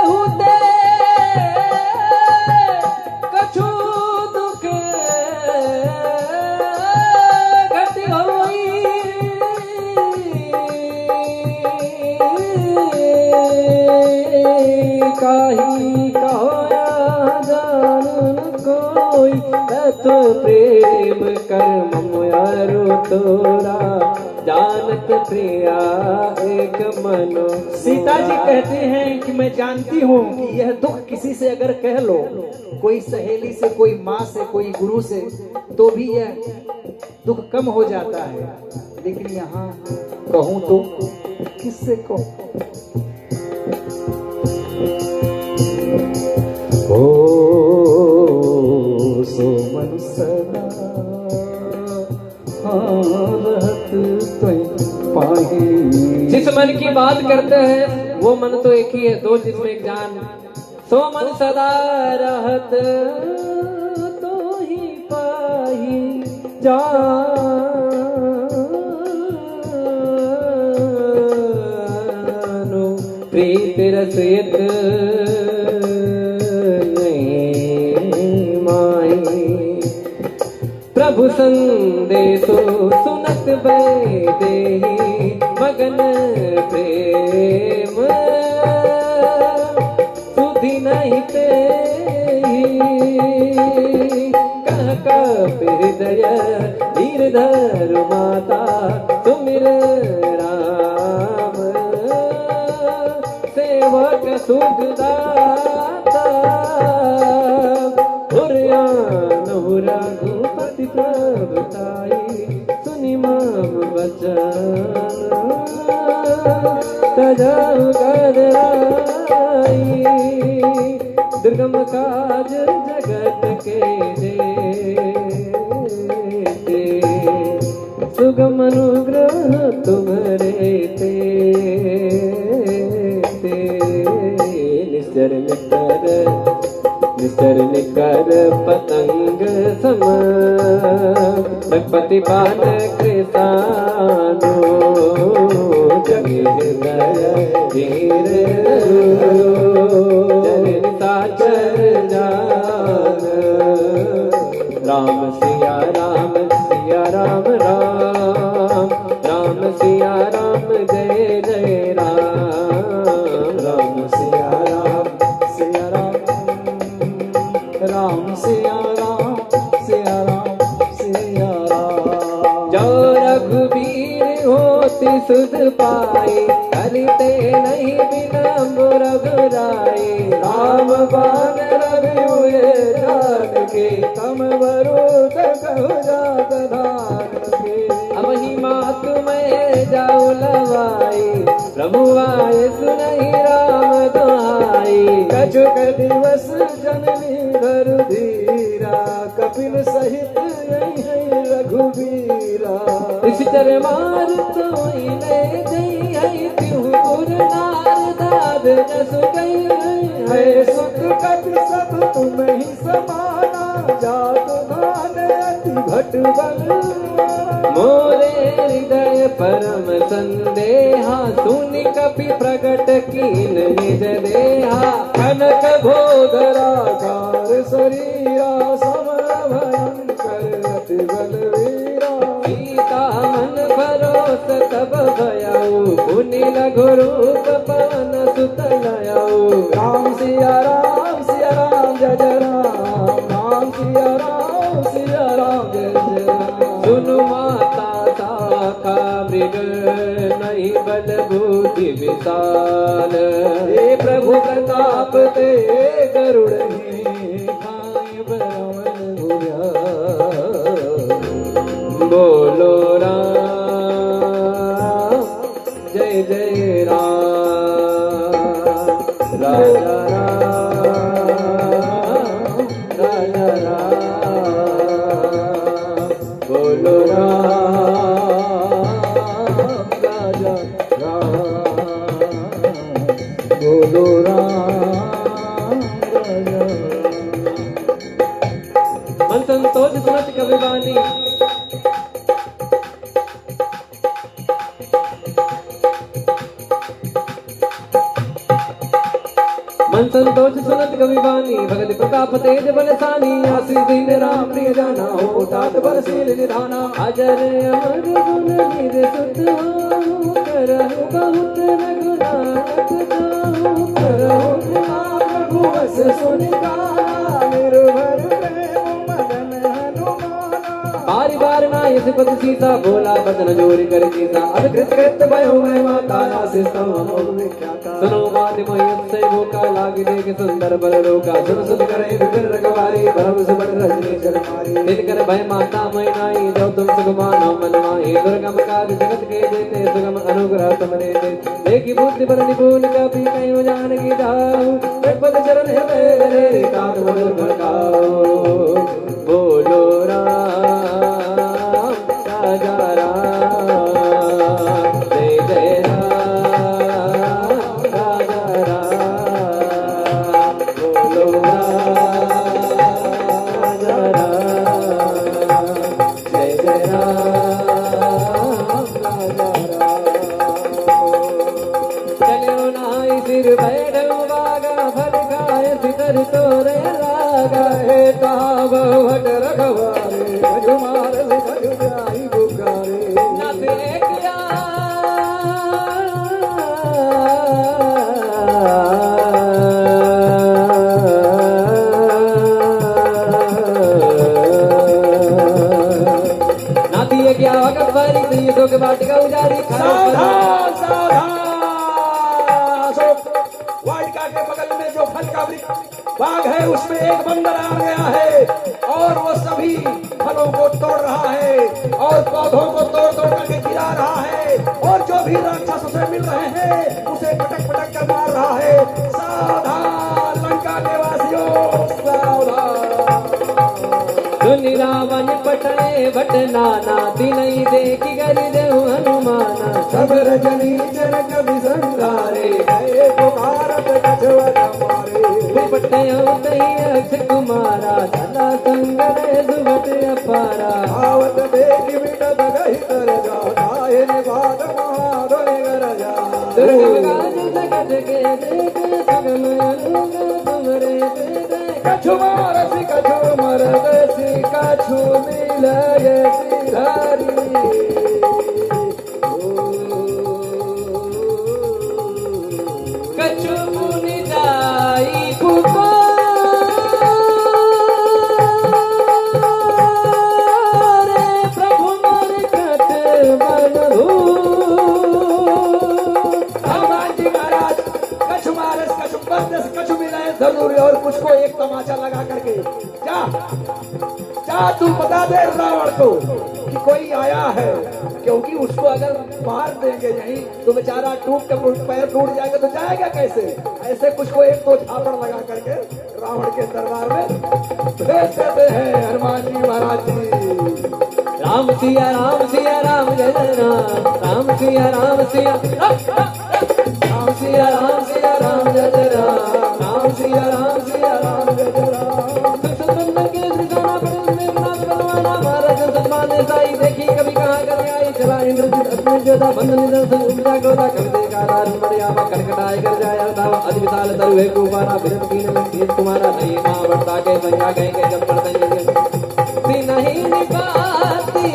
हुते कछु दुख घट होई काही कहोया जान कोई तत् प्रेम कर्म मोयारो तोरा जानत प्रिया एक मनो। सीता जी कहते हैं कि मैं जानती हूँ कि यह दुख किसी से अगर कह लो, कोई सहेली से, कोई माँ से, कोई गुरु से, तो भी यह दुख कम हो जाता है, लेकिन यहाँ कहूँ तो किससे कहूँ। ओ सो मन सदा जिस मन की बात करते हैं वो मन तो एक ही है, दो जिसमें एक जान। सो मन सदा रहत तो ही पाही जानो प्रीत रसियत नहीं माई। प्रभु संदेशो सुनत बैदेही मगन प्रेम सुधि नहीं ते कह कप हृदय धीरधर माता तुमिर राम सेवक सुखदाता रघुपति प्रभुताई सुनि मम वचन तजहु गदराई। दुर्गम काज जगत के देते सुगम अनुग्रह तुम्हारे ते निश्चर निकर पतंग सम रघुपति बाण कृतानो जगे वीर साचर जान। राम सिया राम सिया राम राम राम सिया राम जय जय राम। राम सिया राम सिया राम राम सिया राम सिया राम सिया राम। जो रघुवीर होति सुध पाई हरिते नहीं बिना रघुराई। राम बाण रघुए जान के तम वरुद कहु जात धान के। अब ही मात में जाओ लवाई प्रभु आए सुनहि राम दुहाई। कछुक दिवस जननी धर धीरा कपिल सहित यही रघुवीरा। निश्चर मार तो ले जई तिहु पुर नार दाद जसु गई। है सुख कपि सब तुम ही समाना जात धान अति भट बल। मोरे हृदय परम संदेहा सुनि कपि प्रगट कीन निज देहा। कनक भोधराकार शरीरा समर भयंकर अति बलवीरा। लघु रूप पवन सुत लयो राम सिया राम जय जय राम राम सिया राम जय जय राम। सुनु माता शाखा मृग नहीं बल बुद्धि विशाल हे प्रभु प्रताप ते गरुड़ खाए बरवन भुजा। बोलो राम जय जय राम राजा राजा राम बोलो राम राजा राम बोलो राम राजा। मन संतोष सुनत कवि वाणी मन संतोष सुनत कवि वाणी भगत प्रताप तेज बलसानी आशीष दीन राम प्रिय जाना हो तात बलशील निधाना अजर अमर गुण गिर सुत हो करहु बहुत रघुनाथ जाहु करहु प्रभु बस सुनिकारा निर्भर प्रेम मदन हनुमाना। बारी बार ना यस पद सीता बोला बदन जोरी कर सीता अब कृत कृत भयो मैं माता आशीष सुनो बात मोहित से भूखा लागी देख सुंदर बल रोका सुन सुन करे विपिन रखवारी भरम सुबह रजनी शर्मारी दिन कर भय माता मैनाई जो तुम सुगमानो मन माही दुर्गम काज जगत के देते सुगम अनुग्रह तुमने दे देखी बुद्धि पर निपुण कभी कहीं जान की जाऊं पद चरण है मेरे कांत बदल भड़काओ बोलो राम राजा राम जय जय राम राजा राम बोलो राजा राम जय जय राम राजा राम। चलो नाई सिर बैठो बागा फल खाए सितर तोरे लागा हे ताब भट रखवारे खजुमार से खजुराई बुकारे। नसे किया नाती है क्या वक्त वाली तो ये दो के बाटिका उजारी सावधान सावधान। वाटिका के बगल में जो फल का वृक्ष बाग है उसमें एक बंदर आ गया है और वो सभी फलों को तोड़ रहा है और पौधों को तोड़ तोड़ करके गिरा रहा है और जो भी राक्षस उसे मिल रहे हैं उसे पटक पटक कर मार रहा है। सावधान लंका के वासियों सावधान। सुनि रावण पटने बट नाना दिनई देखी गरि देव हनुमाना सब रजनी जनक विसंगारे गए पुकारत कछुआ मारे। पटे अक्ष कुमारा चला संगरे सुबट अपारा आवत देखी बिटत गही तर जाए निवाद महाधोय गरजा। दुर्गम काज जगत के देख सुगम अनुग्रह तुमरे देख कछु मारसी कछु मरदसी कछु मिलयसी धरी। कछु मुनि जाई पुकारे प्रभु मोर कट बंधु। हनुमान जी महाराज कछु मारस कछु बरदस कछु मिलय जरूरी और कुछ को एक तमाचा लगा करके जा जा तू बता दे रावण को कि कोई आया है, क्योंकि उसको अगर मार देंगे यहीं तो बेचारा टूट के पैर टूट जाएगा तो जाएगा कैसे। ऐसे कुछ को एक तो झापड़ लगा करके रावण के दरबार में भेज देते हैं हनुमान जी महाराज जी। राम सिया राम जय जय राम राम सिया राम जय जय राम राम सिया राम जय जय राम। सुखसंदन के त्रिकाना पर में नाथ बलवाना महाराज सतमाने साई देखी कभी कहाँ कर आई चला इंद्रजित अग्नि जोधा बंधन निदर्शन उपजा क्रोधा कवि देखा दारुण मर्यादा करकटाए कर जाया दावा अति विशाल तरुहे कुमारा बिरत कीन में कीन कुमारा नहीं मां बढ़ता के संज्ञा कहेंगे जब पड़ते नहीं निपाती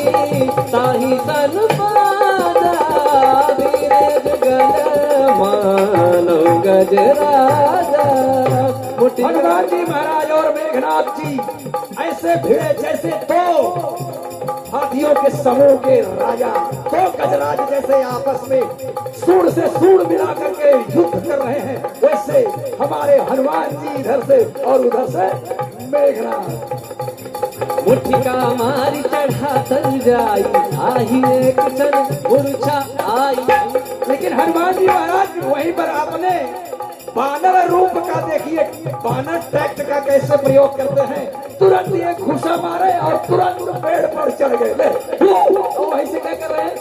ताही सन पादा धीरे जुगल राजा मुट्ठी हनुमान जी महाराज और मेघनाथ जी ऐसे भिड़े जैसे दो हाथियों के समूह के राजा, दो गजराज जैसे आपस में सूंड से सूंड मिला करके युद्ध कर रहे हैं, वैसे हमारे हनुमान जी इधर से और उधर से मेघनाथ। मुट्ठी का मारी चढ़ा तल जाई आही एक चल मूर्छा आई। लेकिन हनुमान जी महाराज वहीं पर आपने बानर रूप का देखिए, बानर टैक्ट का कैसे प्रयोग करते हैं, तुरंत ये घुसा मारे और तुरंत पेड़ पर चढ़ गए। ले, तो वहीं से क्या कर रहे हैं?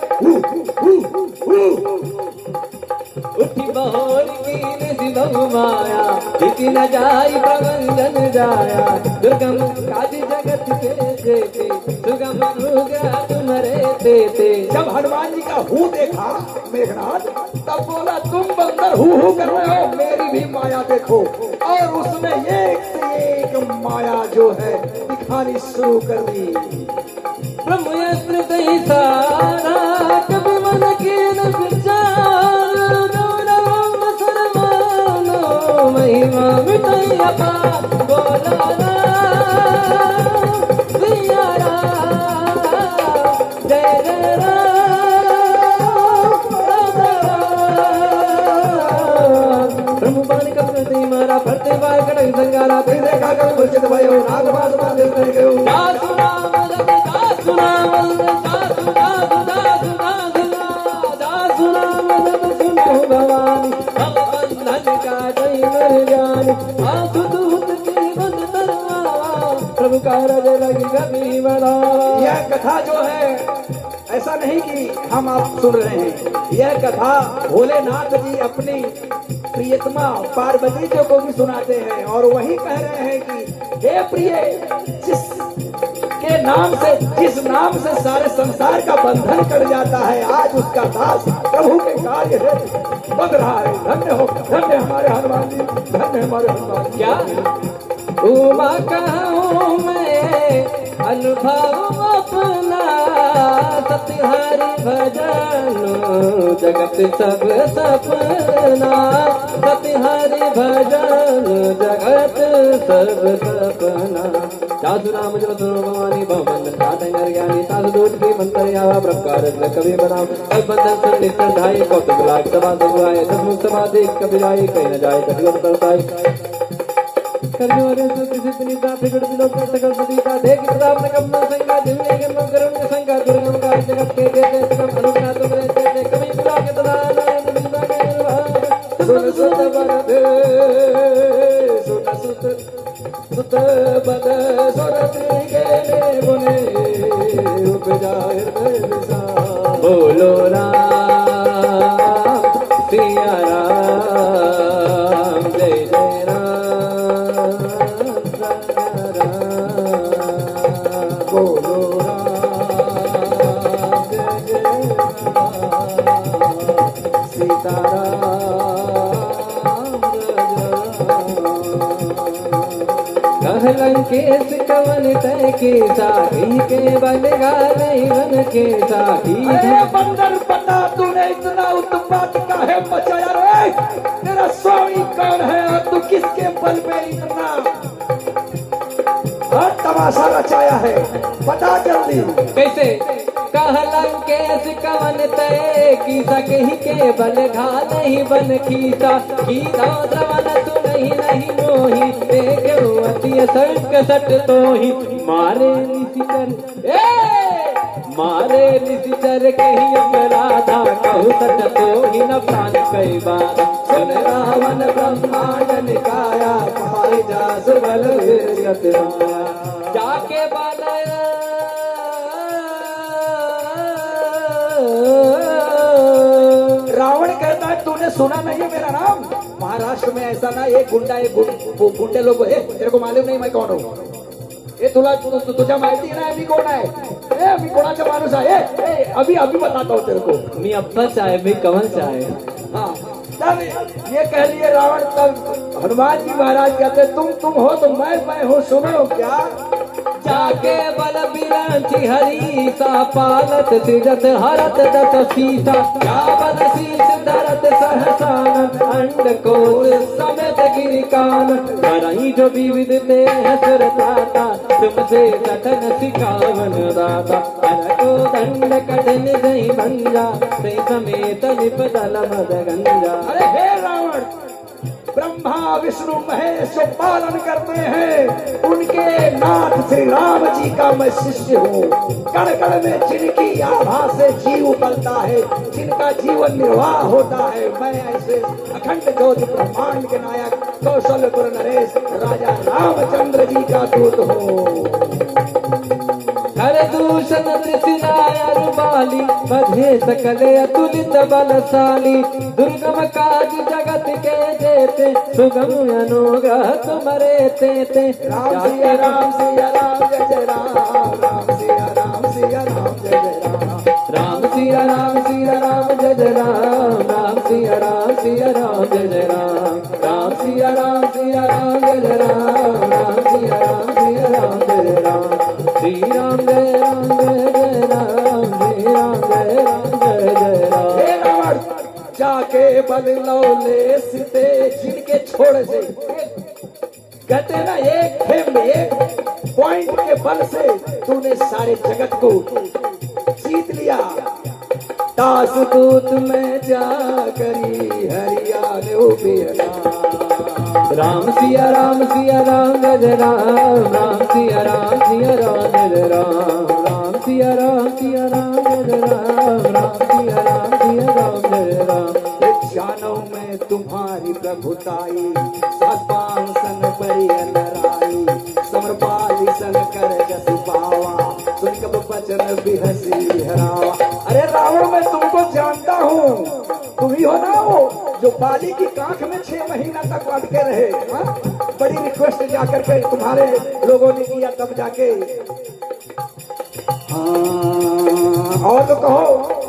उठी बहोर की निधि माया इति न जाई प्रबंधन जाया दुर्गम काज जगत के देते दुर्गम अनुग्रह तुम्हारे देते। जब हनुमान जी का हु देखा मेघनाथ, तब बोला तुम बंदर हु कर रहे हो, मेरी भी माया देखो। और उसने एक से एक माया जो है दिखानी शुरू कर दी। ब्रह्मयस्त्र कहीं सारा कभी मन के न विचार महिमा मिटाई अपार बोला सिया राम जय जय ब्रह्म बाण करते मारा फरते बार कटक संगारा फिर देखा कर बुझत भयो नागवास बांधे कर गयो। सुना मदद सुना सुनो भवानी बंधन का जय मर जानी आंसू दूत की बंद तरवा प्रभु का रज लगी कभी बड़ा। यह कथा जो है ऐसा नहीं कि हम आप सुन रहे हैं, यह कथा भोलेनाथ जी अपनी प्रियतमा पार्वती जी को भी सुनाते हैं और वही कह रहे हैं कि हे प्रिय, जिस नाम से सारे संसार का बंधन कट जाता है, आज उसका दास प्रभु के कार्य है बन रहा है। धन्य हमारे हनुमान जी, धन्य हमारे हनुमान जी। क्या उमा कहूँ मैं अनुभव अपना सतिहारी भजन जगत सब सपना सतिहारी भजन जगत सब सपना। साधु नाम जब सुनो भवानी बहुबंधन काटे नर ज्ञानी साधु दूत की मंत्र यावा प्रकार कवि बनाओ सब बंधन सुन निश्चर ढाई कौतुक लाख सभा सब आए समुख सभा देख कभी जाए कहीं न जाए कभी करताई कर्मोरे सुसिद्धि निदा प्रगट दिलो सकल सदीता देख प्रताप कम संगा दिव्य के करुण संगा दुर्गम का जगत के देते सकल अनुग्रह तुमरे देते कभी बुला के दान निंदा के निर्वाह सुन सुत बरद सुन सुत बद सुरत के गुने उपजाए विसा बोलो राम सिया राम जय जय राम बोलो राम जय जय राम सीताराम लंकेश कवन तय के साही के बलगा नहीं बन के साही। बंदर बता तूने इतना उत्पात काहे मचाया रे? तेरा स्वामी कौन है और तू किसके बल पे इतना तमाशा रचाया है? बता जल्दी। कैसे कहलन केस कवन तय की सकही के बल घा नहीं बन खीसा की द्रवन तू नहीं मोही देख अति सट सट तो ही मारे निशिचर कही अपराधा कहु सट तो ही न प्राण कई बार सुन रावण ब्रह्मांड निकाया पाई जास बल जाके बल रावण कहता है तूने सुना नहीं है मेरा नाम? महाराष्ट्र में ऐसा ना एक गुंडा एक गुंडे लोग तेरे को मालूम नहीं मैं कौन हूँ? ये तुझा माहिती है ना मी कोण आहे? मी कोणाचा माणूस आहे? अभी बताता हूँ तेरे को। मी अब्बा चाहे भी कमल चाहे। हाँ, तब ये कह लिए रावण। तब हनुमान जी महाराज कहते तुम हो तो मैं हूँ, सुनो क्या? जाके बल बिरंची हरी सा पालत सिजत हरत दत सीसा क्या बल शीस धरत सहसान अंड मुकुट कोस समेत गिरि कान बरई जो विविधते है सुरताता तुमसे कथन सिखावन दाता अरको दंड कठिन जय भंजा तै समेत निपदल मद गंजा। अरे हे रावण, ब्रह्मा विष्णु महेश जो पालन करते हैं उनके नाथ श्री राम जी का मैं शिष्य हूँ। कण कण में जिनकी आभा से जीव पलता है, जिनका जीवन निर्वाह होता है, मैं ऐसे अखंड ज्योति ब्रह्मांड के नायक कौशलपुर नरेश राजा रामचंद्र जी का दूत हूँ। हर दूषण तृष्णायर बाली बधे सकले अतुलित बलशाली दुर्गम काज जगत के जेते सुगम अनुग्रह तुम्हारे तेते। राम सिया राम सिया राम जय जय राम, राम सिया राम सिया राम जय जय राम, राम सिया राम सिया राम जय जय राम, राम सिया राम सिया राम जय जय राम, राम सिया राम सिया राम जय जय राम, राम सिया राम सिया राम जय जय राम, श्री राम जय राम जय जय राम, श्री राम जय राम जय जय राम। हे रावण, जाके बदलो ले सीते जिनके छोड़ से कहते ना एक खेम एक पॉइंट के बल से तूने सारे जगत को जीत लिया। दास दूत में जा करी हरियाणा बेरा। राम सिया राम जय जय राम, राम सिया राम जय जय राम, राम सिया राम जय जय राम, राम सिया राम जय राम। जानव में तुम्हारी प्रभुताई सत्पांसन परियन राई समरपाली सन कर जस पावा सुन कब बचन बिहसी हरावा। अरे रावण, मैं तुमको जानता हूँ, तुम ही हो ना वो जो बाली की कांख में 6 महीना तक अटके रहे। हाँ? बड़ी रिक्वेस्ट जाकर के तुम्हारे लोगों ने किया तब जाके। हाँ, और तो कहो।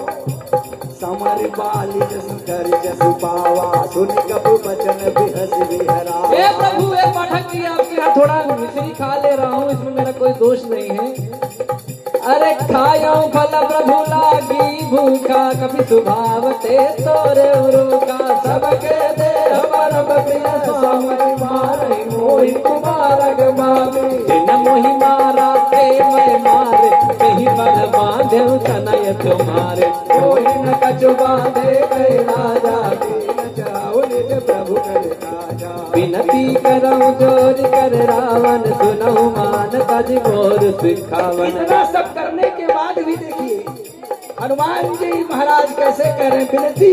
समर बाली जस कर जस पावा सुन कब बचन बिहस बिहरा। ए प्रभु, ए पाठक जी, आपके यहाँ थोड़ा मिश्री खा ले रहा हूँ, इसमें मेरा कोई दोष नहीं है। अरे खायो फल प्रभु लागी भूखा कभी सुभावते तोरे उरुका सबके दे परम प्रिय स्वामी मारे मोहि कुमारग बाबी जिन मोहि मारा ते मैं मारे कहीं बल बांधे तनय तुम्हारे कोई न कछु बांधे कई राजा दीन जाओ निज प्रभु कर राजा विनती करऊं जोर कर रावण सुनऊ मान तज मोर सिखावन। इतना सब करने के बाद भी देखिए हनुमान जी महाराज कैसे कह रहे हैं विनती।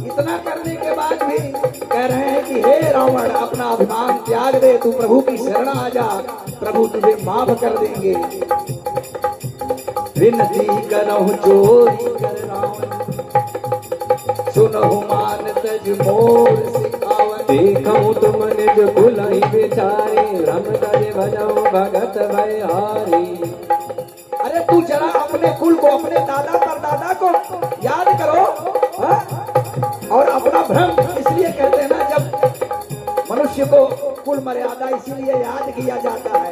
इतना करने के बाद भी कह रहे हैं कि हे रावण, अपना अभिमान त्याग दे, तू प्रभु की शरण आ जा, प्रभु तुझे माफ कर देंगे। विनती करहु चोरी कर रावण सुनहु मान तज मोर सिखावन। देखऊं तुम निज भुलई बिचारी रम तज भजऊं भगत भयहारी। अरे तू जरा अपने कुल को, अपने दादा परदादा को याद करो। हा? और अपना भ्रम इसलिए कहते हैं ना, जब मनुष्य को कुल मर्यादा इसीलिए याद किया जाता है।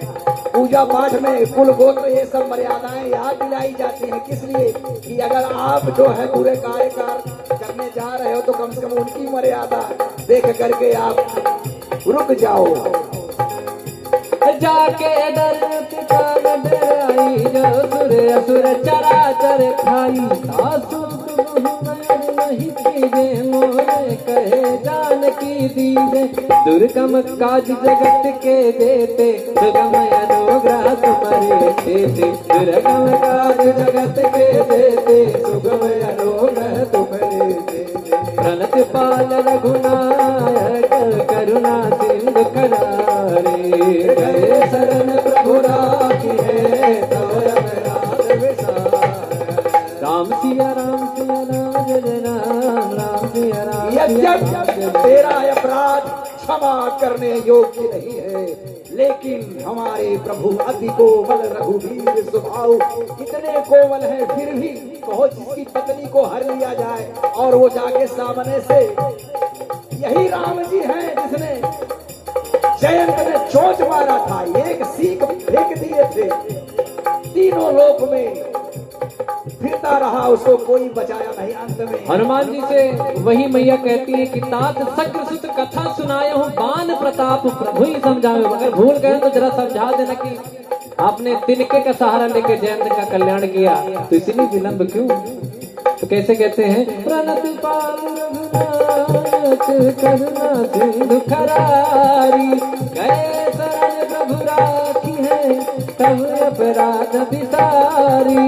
पूजा पाठ में कुल गोत्र ये सब मर्यादाएं याद दिलाई जाती हैं। किस लिए? कि अगर आप जो है पूरे कार्यकाल करने जा रहे हो तो कम से कम उनकी मर्यादा देख करके आप रुक जाओ। जाके डर डराई जो सुर असुर चराचर खाई सासु नहीं कीजे मोरे कहे जान की दीजे दुर्गम काज जगत के देते सुगम अनुग्रह तुम्हारे देते दुर्गम काज जगत के देते सुगम अनुग्रह तुम्हारे देते प्रणत पाल रघुनायक करुणा सिंधु करारे गए शरण प्रभु राखी है तव रात विसार। राम सिया राम जय जय राम, राम सिया राम यद्यप तेरा अपराध क्षमा करने योग्य नहीं है, लेकिन हमारे प्रभु अति कोमल रघुवीर स्वभाव इतने कोमल है, फिर भी कहो जिसकी पत्नी को हर लिया जाए और वो जाके सामने से यही राम जी हैं जिसने जयंत ने चोंच मारा था, एक सीख फेंक दिए थे, तीनों लोक में फिरता रहा, उसको कोई बचाया नहीं। अंत में हनुमान जी से वही मैया कहती है कि तात सग्र सुत कथा सुनाए हूँ, बान प्रताप प्रभु ही समझाए। अगर भूल गए तो जरा समझा देना कि आपने तिनके का सहारा लेके जयंत का कल्याण किया, तो इसलिए विलंब क्यों? तो कैसे कहते हैं, प्रणति पाल रघुनाथ करुणा सिंधु खरारी, गए शरण प्रभु राखी है तब अपराध बिसारी।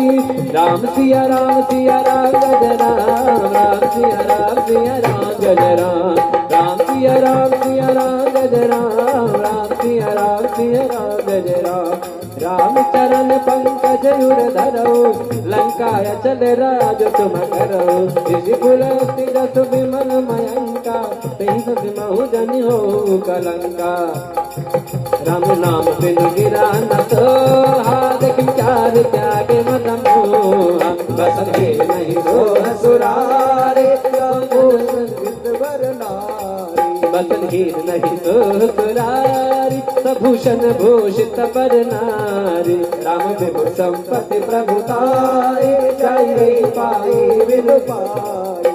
राम सिया राम सिया राम जय राम, राम सिया राम सिया राम जय राम, राम सिया राम सिया राम जय राम, राम सिया राम सिया राम जय राम। राम चरण पंकज उर धरो, लंकाय चल राज तुम करो। विपुल तेजस विमल मयंका, तेहि महु जन हो कलंका। राम नाम बिन गिरा न सोहा, देख चार त्यागे मत मोहा। बस के नहीं सोह सुरारे, बसन हीर नहीं सोह सुरारी, सभूषण भूषित पर नारी। राम विभु संपत्ति प्रभुताई, जय पाई बिनु पाई।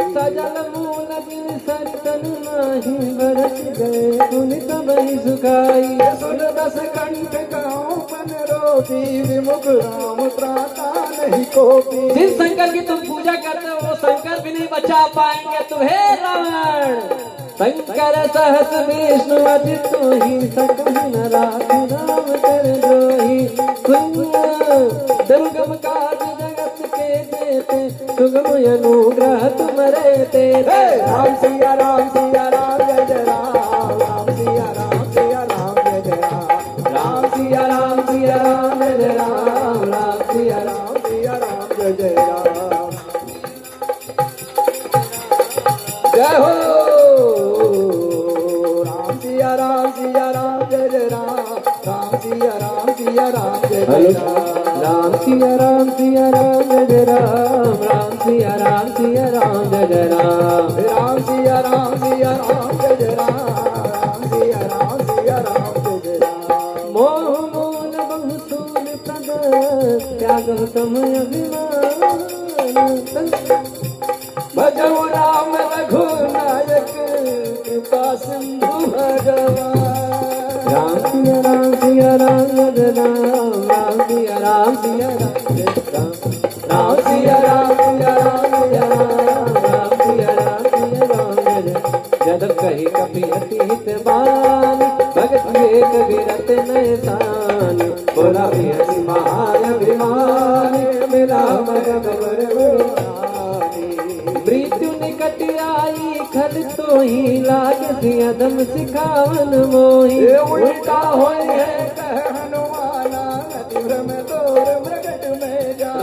सजल मूल बिन सरतन नाही, बरस गए पुनि तब ही सुखाई। सुन दस कंठ गाँव बन रोटी, विमुख राम त्राता नहीं कोपी। जिन शंकर की तुम पूजा करते हो वो शंकर भी नहीं बचा पाएंगे तुम्हें रावण। शंकर सहस विष्णु अजित ही, सकहि न राखि राम कर द्रोही। दुर्गम काज जगत के देते, सुगम अनुग्रह तुम रहते। राम सिया राम सिया राम जय जय राम, राम सिया राम सिया राम जय जय राम। राम सिया राम सिया राम जय राम, राम सिया राम सिया राम जय जय राम। जय हो राम सिया राम सिया राम जय जय राम, राम सिया राम सिया राम जय जय राम। राम सिया राम सिया राम जय जय राम, राम सिया राम सिया राम जय जय राम। राम सिया राम सिया राम जय जय राम, राम सिया राम सिया राम जय जय राम। मोह मूल बहु सूल प्रद, त्याग समय अभिमान। भजो राम रघुनायक, कृपा सिंधु भगवान। राम सिया राम सिया राम जय राम, राम सिया राम सिया राम जय राम। राम सिया राम सिया राम जय राम, राम सिया राम सिया राम जय जय। जद कही कपि अति हित बानी, भगत विवेक विरत नय सानी। बोला भी हसी महाअभिमानी, मेरा मगन बर मृत्यु निकट आई खल तो ही, लाग सिया दम सिखावन मोही। उल्टा होए है